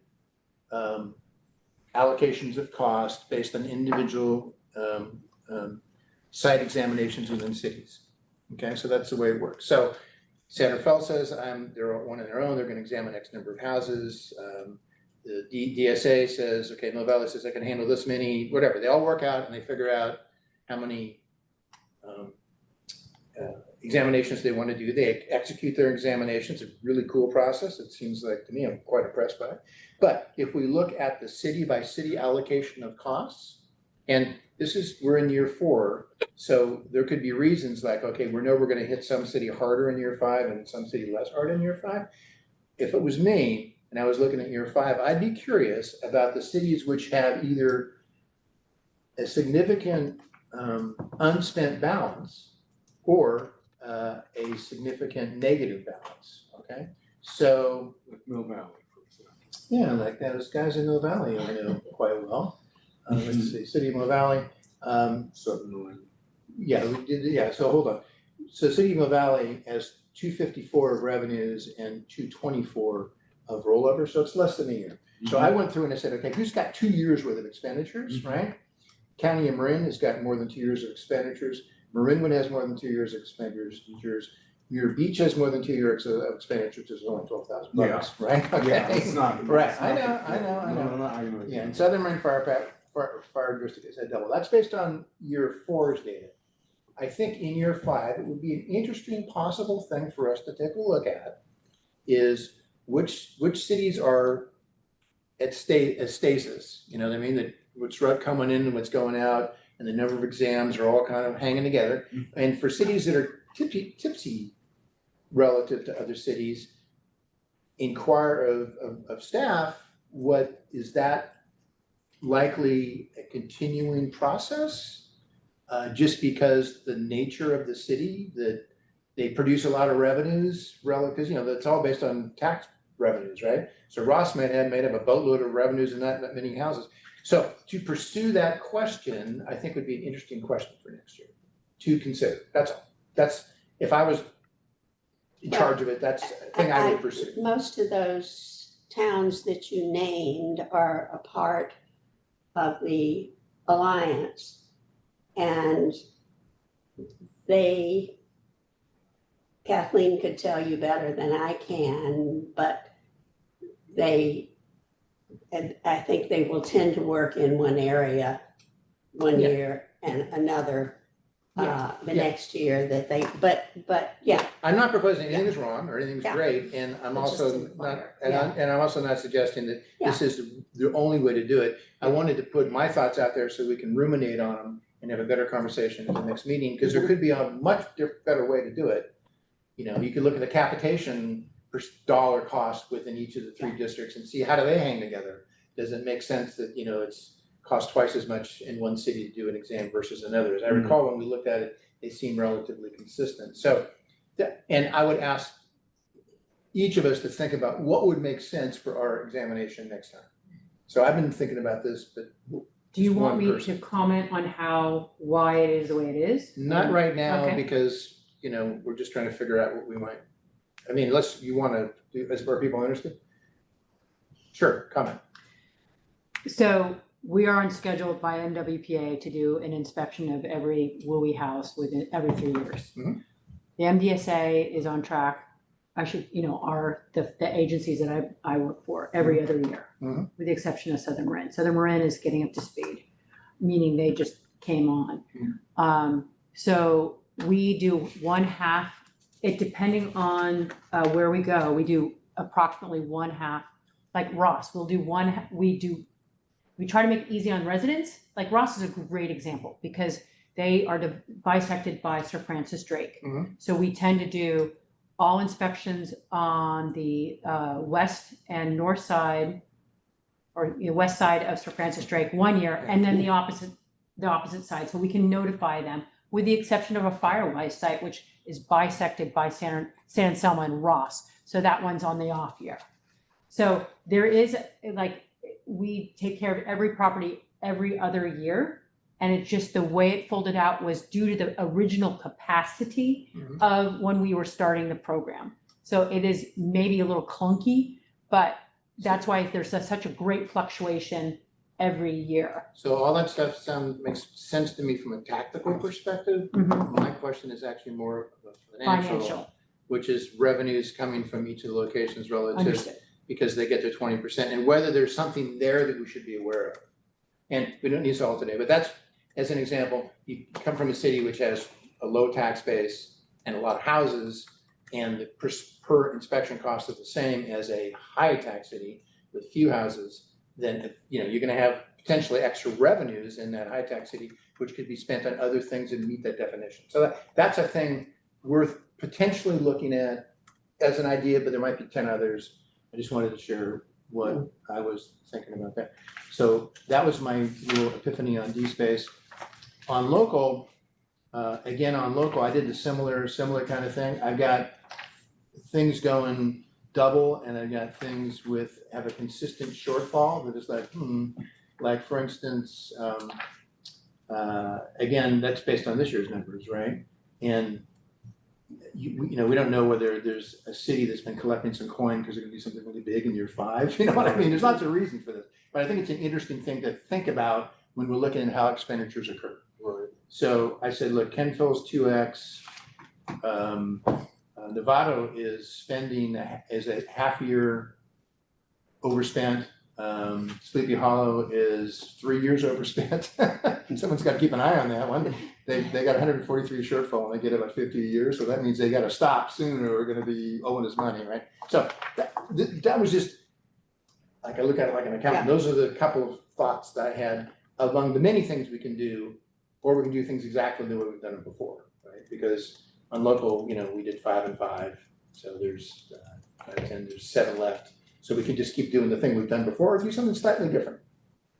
allocations of cost based on individual site examinations within cities. Okay, so that's the way it works. So Senator Fell says they're one on their own, they're gonna examine X number of houses. The DSA says, okay, Novella says I can handle this many, whatever. They all work out and they figure out how many examinations they want to do. They execute their examinations, a really cool process. It seems like, to me, I'm quite impressed by it. But if we look at the city by city allocation of costs, and we're in year 4, so there could be reasons like, okay, we know we're going to hit some city harder in year 5 and some city less hard in year 5. if it was me and I was looking at year 5, I'd be curious about the cities which have either a significant unspent balance or a significant negative balance, okay? So, Like Mill Valley, for example. yeah, like those guys in Mill Valley I know quite well. Let's see, City of Mill Valley, Southern New England. yeah, we did, yeah, so hold on. So City of Mill Valley has 254 of revenues and 224 of rollover, so it's less than a year. So I went through and I said, okay, who's got 2 years worth of expenditures, right? County of Marin has got more than 2 years of expenditures. Marinwood has more than 2 years of expenditures. Your beach has more than 2 years of expenditures, which is only $12,000, right? Okay. Yeah, it's not. Right, it's I not- know. No, I know. Yeah, and Southern Marin Fire District is at double. That's based on year 4's data. I think in year 5, it would be an interesting possible thing for us to take a look at is which cities are at stasis, you know what I mean? That what's coming in and what's going out, and the number of exams are all kind of hanging together. And for cities that are tipsy relative to other cities, inquire of staff, what is that likely a continuing process? Just because the nature of the city, that they produce a lot of revenues relative, because, you know, that's all based on tax revenues, right? So Ross made up a boatload of revenues and not many houses. So to pursue that question, I think would be an interesting question for next year to consider. That's all. That's, if I was in charge of it, that's a thing I would pursue. Most of those towns that you named are a part of the alliance. And Kathleen could tell you better than I can, but I think they will tend to work in one area one year and another the next year but yeah. I'm not proposing anything is wrong or anything's Yeah. great, and I'm But just also not, inquire. and I'm also not suggesting that this is the only way to do it. I wanted to put my thoughts out there so we can ruminate on them and have a better conversation at the next meeting, because there could be a much better way to do it. You know, you could look at the capitation per dollar cost within each of the 3 districts and see how do they hang together. Does it make sense that, you know, it's cost twice as much in one city to do an exam versus another? As I recall, when we looked at it, they seem relatively consistent. So, and I would ask each of us to think about what would make sense for our examination next time. So I've been thinking about this, but Do you just want one me person. to comment on why it is the way it is? Not right now, Okay. because, you know, we're just trying to figure out what we might, I mean, unless you wanna do, are people interested? Sure, comment. So we are on schedule by MWPA to do an inspection of every WUI house within every 3 years. Mhm. The MDSA is on track. The agencies that I work for every other year, Mhm. with the exception of Southern Marin. Southern Marin is getting up to speed, meaning they just came on. So we do 1/2, it depending on where we go, we do approximately 1/2. Like Ross, we try to make it easy on residents. Like Ross is a great example because they are bisected by Sir Francis Drake. Mhm. So we tend to do all inspections on the west and north side, or west side of Sir Francis Drake 1 year, and then the opposite side, so we can notify them, with the exception of a Firewise site, which is bisected by San Anselmo and Ross. So that one's on the off year. So there is, like, we take care of every property every other year. And it's just the way it folded out was due to the original capacity of when we were starting the program. So it is maybe a little clunky, but that's why there's such a great fluctuation every year. So all that stuff makes sense to me from a tactical perspective. Mhm. My question is actually more of a financial, Financial, which is revenues coming from each of the locations relative, understood. because they get their 20%, and whether there's something there that we should be aware of. And we don't need to solve today, but that's, as an example, you come from a city which has a low tax base and a lot of houses, and the per inspection cost is the same as a high tax city with few houses, then, you know, you're gonna have potentially extra revenues in that high tax city, which could be spent on other things that meet that definition. So that's a thing worth potentially looking at as an idea, but there might be 10 others. I just wanted to share what I was thinking about that. So that was my little epiphany on D-Space. On local, again, on local, I did the similar kind of thing. I've got things going double and I've got things have a consistent shortfall that is like for instance, again, that's based on this year's numbers, right? And we don't know whether there's a city that's been collecting some coin because they're gonna do something really big in year 5, you know what I mean? There's lots of reasons for this, but I think it's an interesting thing to think about when we're looking at how expenditures occur. Right. So I said, look, Kenfill's 2X, Novato is spending is a half year overspent. Sleepy Hollow is 3 years overspent. Someone's got to keep an eye on that one. They got 143 shortfall and they get about 50 a year, so that means they got to stop soon or we're going to be owing us money, right? So that was just like I look at it like an accountant. Those are the couple of thoughts that I had among the many things we can do, or we can do things exactly the way we've done it before, right? Because on local, we did 5 and 5, so there's 10, there's 7 left. So we can just keep doing the thing we've done before, or do something slightly different.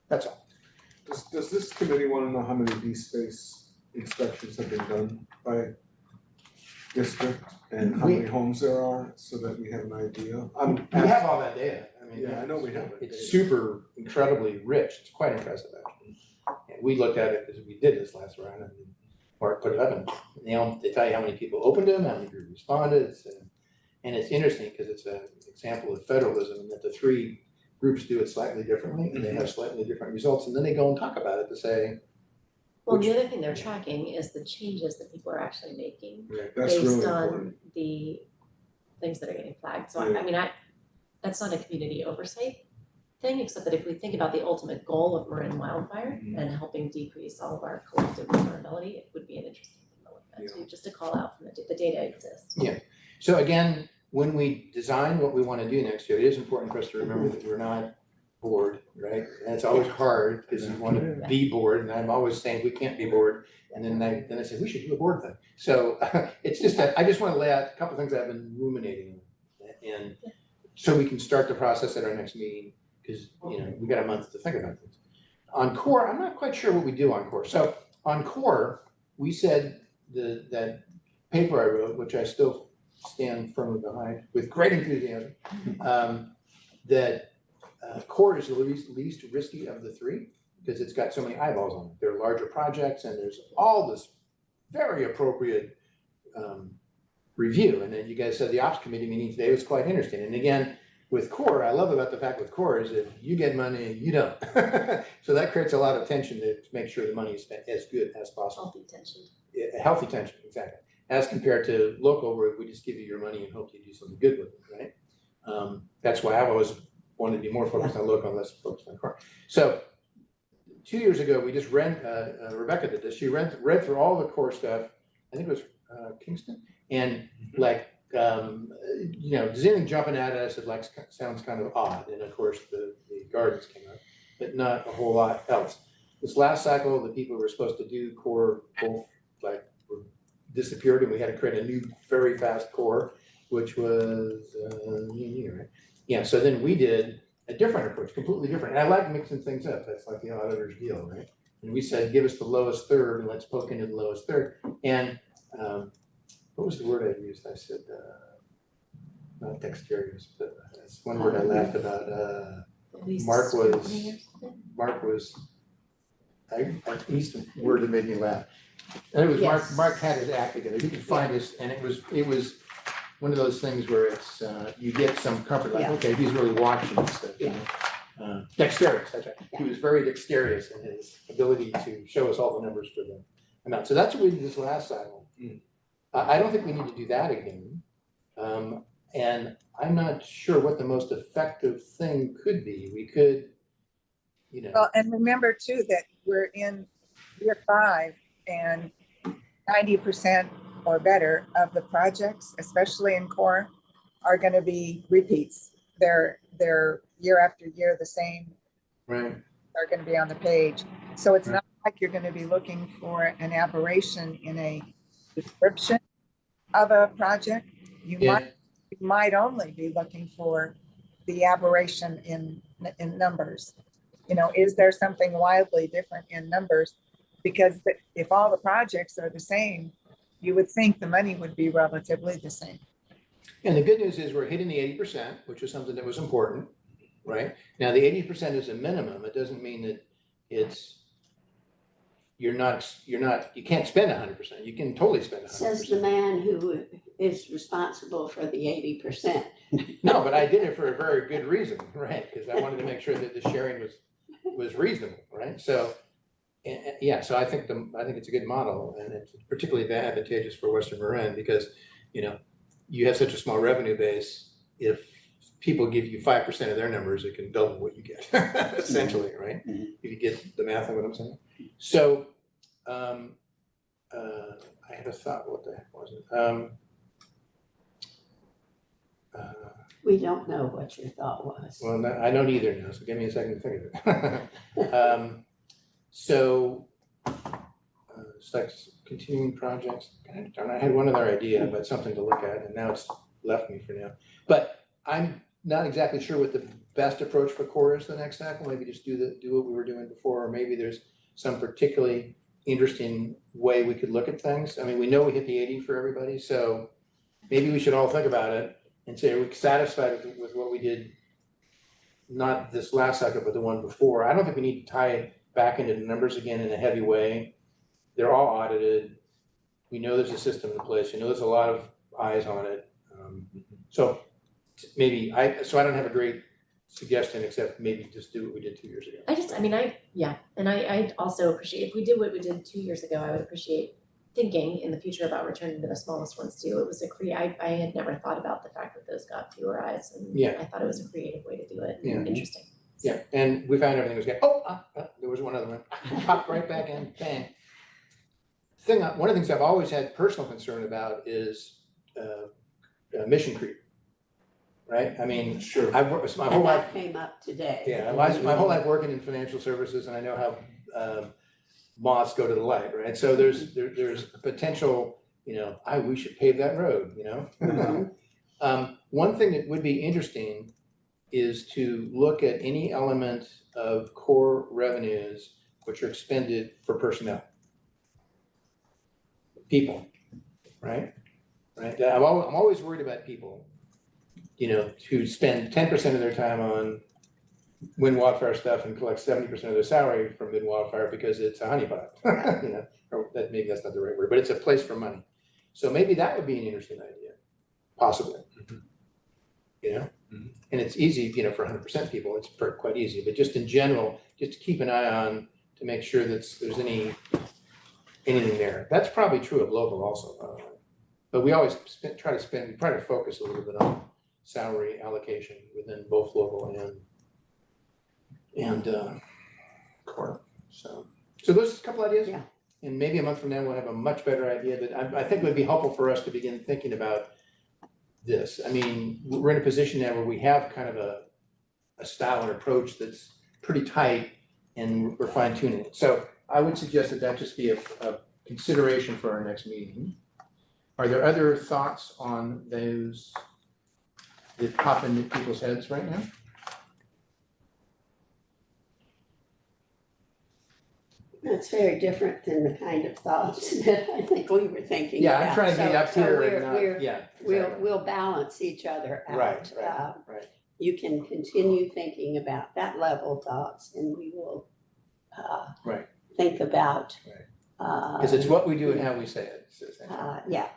That's all. Does this committee want to know how many D-Space inspections have been done by district and how many homes there are, so that we have an idea? We have all that data. I mean, Yeah, I know we have it. It's super incredibly rich. It's quite impressive, actually. And we looked at it because we did this last round, and Mark put it up, and they tell you how many people opened them, how many people responded. And it's interesting because it's an example of federalism, and that the 3 groups do it slightly differently, and they have slightly different results, and then they go and talk about it to say. Well, the other thing they're tracking is the changes that people are actually making Right, that's really based on important. the things that are getting flagged. So Yeah. I mean, that's not a community oversight thing, except that if we think about the ultimate goal of Marin Wildfire and helping decrease all of our collective vulnerability, it would be an interesting thing to look at too, just to call out from the data exists. Yeah. So again, when we design what we want to do next year, it is important for us to remember that we're not bored, right? And it's always hard because you want to be bored, and I'm always saying we can't be bored. And then I say we should do a board thing. So it's just that I just want to lay out a couple things I've been ruminating on, and so we can start the process at our next meeting, because we got a month to think about things. On core, I'm not quite sure what we do on core. So on core, we said that paper I wrote, which I still stand firmly behind with great enthusiasm, that core is the least risky of the 3 because it's got so many eyeballs on it. There are larger projects and there's all this very appropriate review. And then you guys said the ops committee meeting today was quite interesting. And again, with core, I love about the fact with core is that you get money, you don't. So that creates a lot of tension to make sure the money is spent as good as possible. Healthy tension. Healthy tension, exactly. As compared to local, where we just give you your money and hope you do something good with it, right? That's why I've always wanted to be more focused on local and less focused on core. So 2 years ago, we just Rebecca did this. She read through all the core stuff. I think it was Kingston, and does anything jumping out at us that sounds kind of odd? And of course, the gardens came up, but not a whole lot else. This last cycle, the people who were supposed to do core both disappeared, and we had to create a new, very fast core, which was right? Yeah. So then we did a different approach, completely different. And I like mixing things up. That's like the auditor's deal, right? And we said, give us the lowest third, and let's poke into the lowest third. And what was the word I used? I said, not dexterous, but that's one word I laughed about. Mark was, he's the word that made me laugh. And it was Mark had his act together. You could find this, and it was one of those things where it's, you get some comfort, like, okay, he's really watching this stuff. Dexterous, that's right. He was very dexterous in his ability to show us all the numbers for the amount. So that's what we did this last cycle. I don't think we need to do that again. And I'm not sure what the most effective thing could be. We could, Well, and remember too, that we're in year 5 and 90% or better of the projects, especially in core, are going to be repeats. They're year after year the same. right? Are going to be on the page. So it's not like you're going to be looking for an aberration in a description of a project. You might only be looking for the aberration in numbers? You know, is there something wildly different in numbers? Because if all the projects are the same, you would think the money would be relatively the same. And the good news is we're hitting the 80%, which is something that was important, right? Now, the 80% is a minimum. It doesn't mean that you can't spend 100%. You can totally spend 100%. Says the man who is responsible for the 80%. No, but I did it for a very good reason, right? Because I wanted to make sure that the sharing was reasonable, right? So, yeah, so I think it's a good model, and it's particularly advantageous for Western Marin because, you know, you have such a small revenue base. If people give you 5% of their numbers, it can double what you get, essentially, right? Mhm. If you get the math of what I'm saying. So, I had a thought. What the heck was it? We don't know what your thought was. Well, I don't either now, so give me a second to think of it. So, it's like continuing projects. God darn, I had one other idea, but something to look at, and now it's left me for now. But I'm not exactly sure what the best approach for core is the next cycle. Maybe just do what we were doing before, or maybe there's some particularly interesting way we could look at things. I mean, we know we hit the 80 for everybody, so maybe we should all think about it and say, are we satisfied with what we did? Not this last cycle, but the one before. I don't think we need to tie it back into the numbers again in a heavy way. They're all audited. We know there's a system in place. We know there's a lot of eyes on it. So maybe I don't have a great suggestion except maybe just do what we did 2 years ago. I also appreciate, if we did what we did 2 years ago, I would appreciate thinking in the future about returning to the smallest ones too. It was I had never thought about the fact that those got fewer eyes, and I thought it was a creative way to do it. Yeah. Interesting. Yeah, and we found everything was good. There was one other one. Popped right back in, bang. One of the things I've always had personal concern about is mission creep. Right? I mean, sure. I've worked my whole life. That came up today. Yeah, my whole life working in financial services, and I know how moths go to the light, right? So there's potential, you know, we should pave that road, you know? One thing that would be interesting is to look at any element of core revenues which are expended for personnel. People, right? Right. I'm always worried about people, you know, who spend 10% of their time on wind wildfire stuff and collect 70% of their salary from wind wildfire because it's a honeypot. You know, or maybe that's not the right word, but it's a place for money. So maybe that would be an interesting idea, possibly. You know, and it's easy, you know, for 100% people, it's quite easy. But just in general, just to keep an eye on to make sure that there's anything there. That's probably true of local also, by the way. But we always try to focus a little bit on salary allocation within both local and core. So those are a couple ideas. Yeah. And maybe a month from now we'll have a much better idea. But I think it would be helpful for us to begin thinking about this. I mean, we're in a position now where we have kind of a style and approach that's pretty tight, and we're fine tuning it. So I would suggest that just be a consideration for our next meeting. Are there other thoughts on those that pop into people's heads right now? It's very different than the kind of thoughts that I think we were thinking Yeah, about. I'm trying to be up here and not, we're- yeah. Exactly. We'll balance each other out. Right. You can continue thinking about that level thoughts, and we will Right. think about. Because it's what we do and how we say it. Yeah.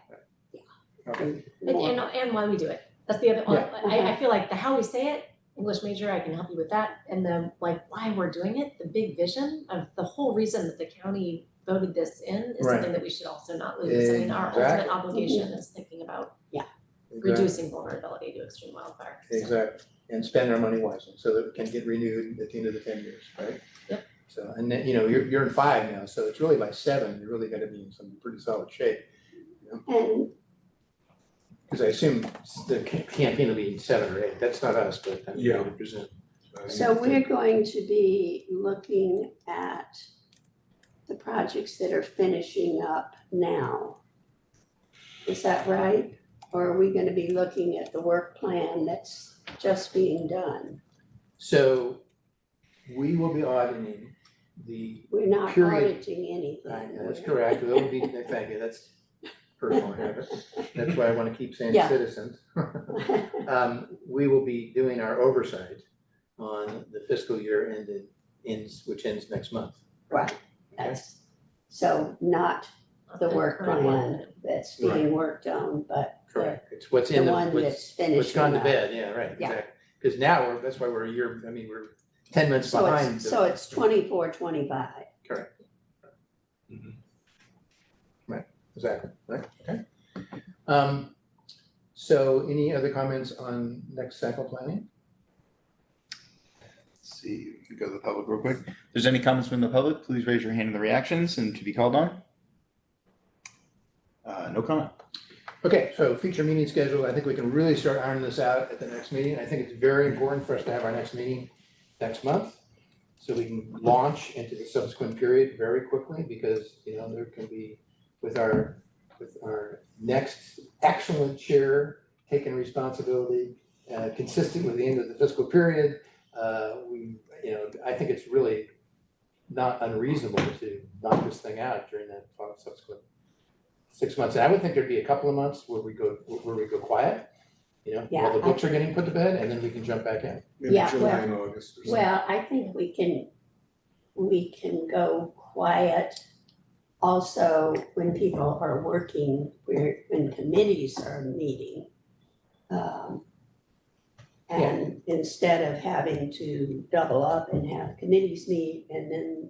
Okay. And why we do it. That's the other one. Yeah. I feel like the how we say it, English major, I can help you with that. And then like why we're doing it, the big vision of the whole reason that the county voted this in is Right. something that we should also not lose. I mean, our ultimate Exactly. obligation is thinking about reducing vulnerability to extreme wildfire. So. Exactly. And spend our money wisely so that it can get renewed at the end of the 10 years, right? Yep. So, and then, you know, you're in 5 now, so it's really by 7, you're really gonna be in some pretty solid shape. And Because I assume the campaign will be 7 or 8, that's not us, but I would presume. so we're going to be looking at the projects that are finishing up now. Is that right? Or are we gonna be looking at the work plan that's just being done. So we will be auditing the, We're not Period. auditing anything. that's correct, there will be, thank you, that's personal habit. That's why I want to keep saying Yeah. citizens. We will be doing our oversight on the fiscal year which ends next month. Right, that's, so not the work plan that's being worked on, but Correct, it's what's the in one that's what's finishing gone to up. bed, yeah, right, Yeah. exactly. Because now that's why we're a year, I mean, we're 10 months So behind. it's, so it's 24, 25. Correct. Right, exactly, right, okay. So any other comments on next cycle planning? Let's see, we can go to the public real quick. If there's any comments from the public, please raise your hand in the reactions and to be called on. No comment. Okay, so future meeting schedule, I think we can really start ironing this out at the next meeting. I think it's very important for us to have our next meeting next month, so we can launch into the subsequent period very quickly, because, you know, there can be, with our next excellent chair taking responsibility, consistent with the end of the fiscal period, I think it's really not unreasonable to knock this thing out during that subsequent 6 months. And I would think there'd be a couple of months where we go quiet, you know, while the Yeah, books are getting put to bed, and then we can jump back in. Maybe Yeah, July and August or something. Well, I think we can go quiet also when people are working, when committees are meeting. And instead of having to double up and have committees meet and then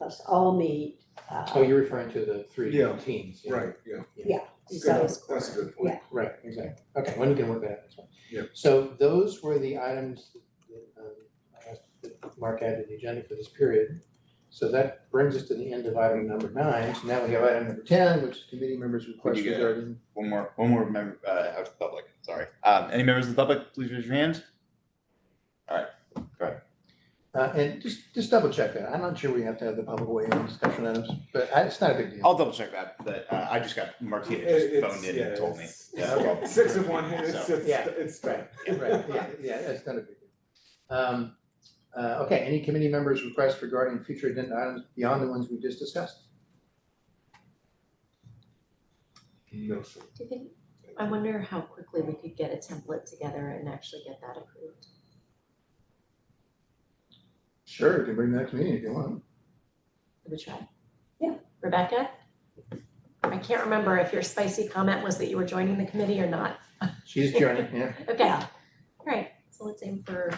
us all meet. Oh, you're referring to the three Yeah. teams. Right, yeah. So, That's a good point. yeah. Right, exactly. Okay, well, we can work that out. That's fine. Yeah. So those were the items that Mark added to the agenda for this period. So that brings us to the end of item number 9. So now we have item number 10, which is committee members' request you get- regarding. One more member, out of the public, sorry. Any members of the public, please raise your hand. All right, go ahead. And just double check that. I'm not sure we have to have the public weigh in on discussion items, but it's not a big deal. I'll double check that, but I just got, Martina just phoned in and told me. Yeah, well, 6 of 1, it's, So, yeah. it's tight. Right, yeah, it's not a big deal. Okay, any committee members' requests regarding future agenda items beyond the ones we just discussed? No, sir. Do you think, I wonder how quickly we could get a template together and actually get that approved. Sure, you can bring the next meeting if you want. Give it a try. Yeah. Rebecca? I can't remember if your spicy comment was that you were joining the committee or not. She's joining, yeah. Okay, Yeah. all right, so let's aim for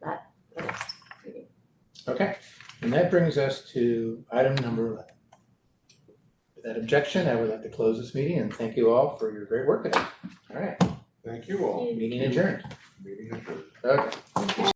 that for the next meeting. Okay, and that brings us to item number 11. Without objection, I would like to close this meeting and thank you all for your great work today. All right, Thank you all. meeting adjourned. Meeting adjourned. Okay.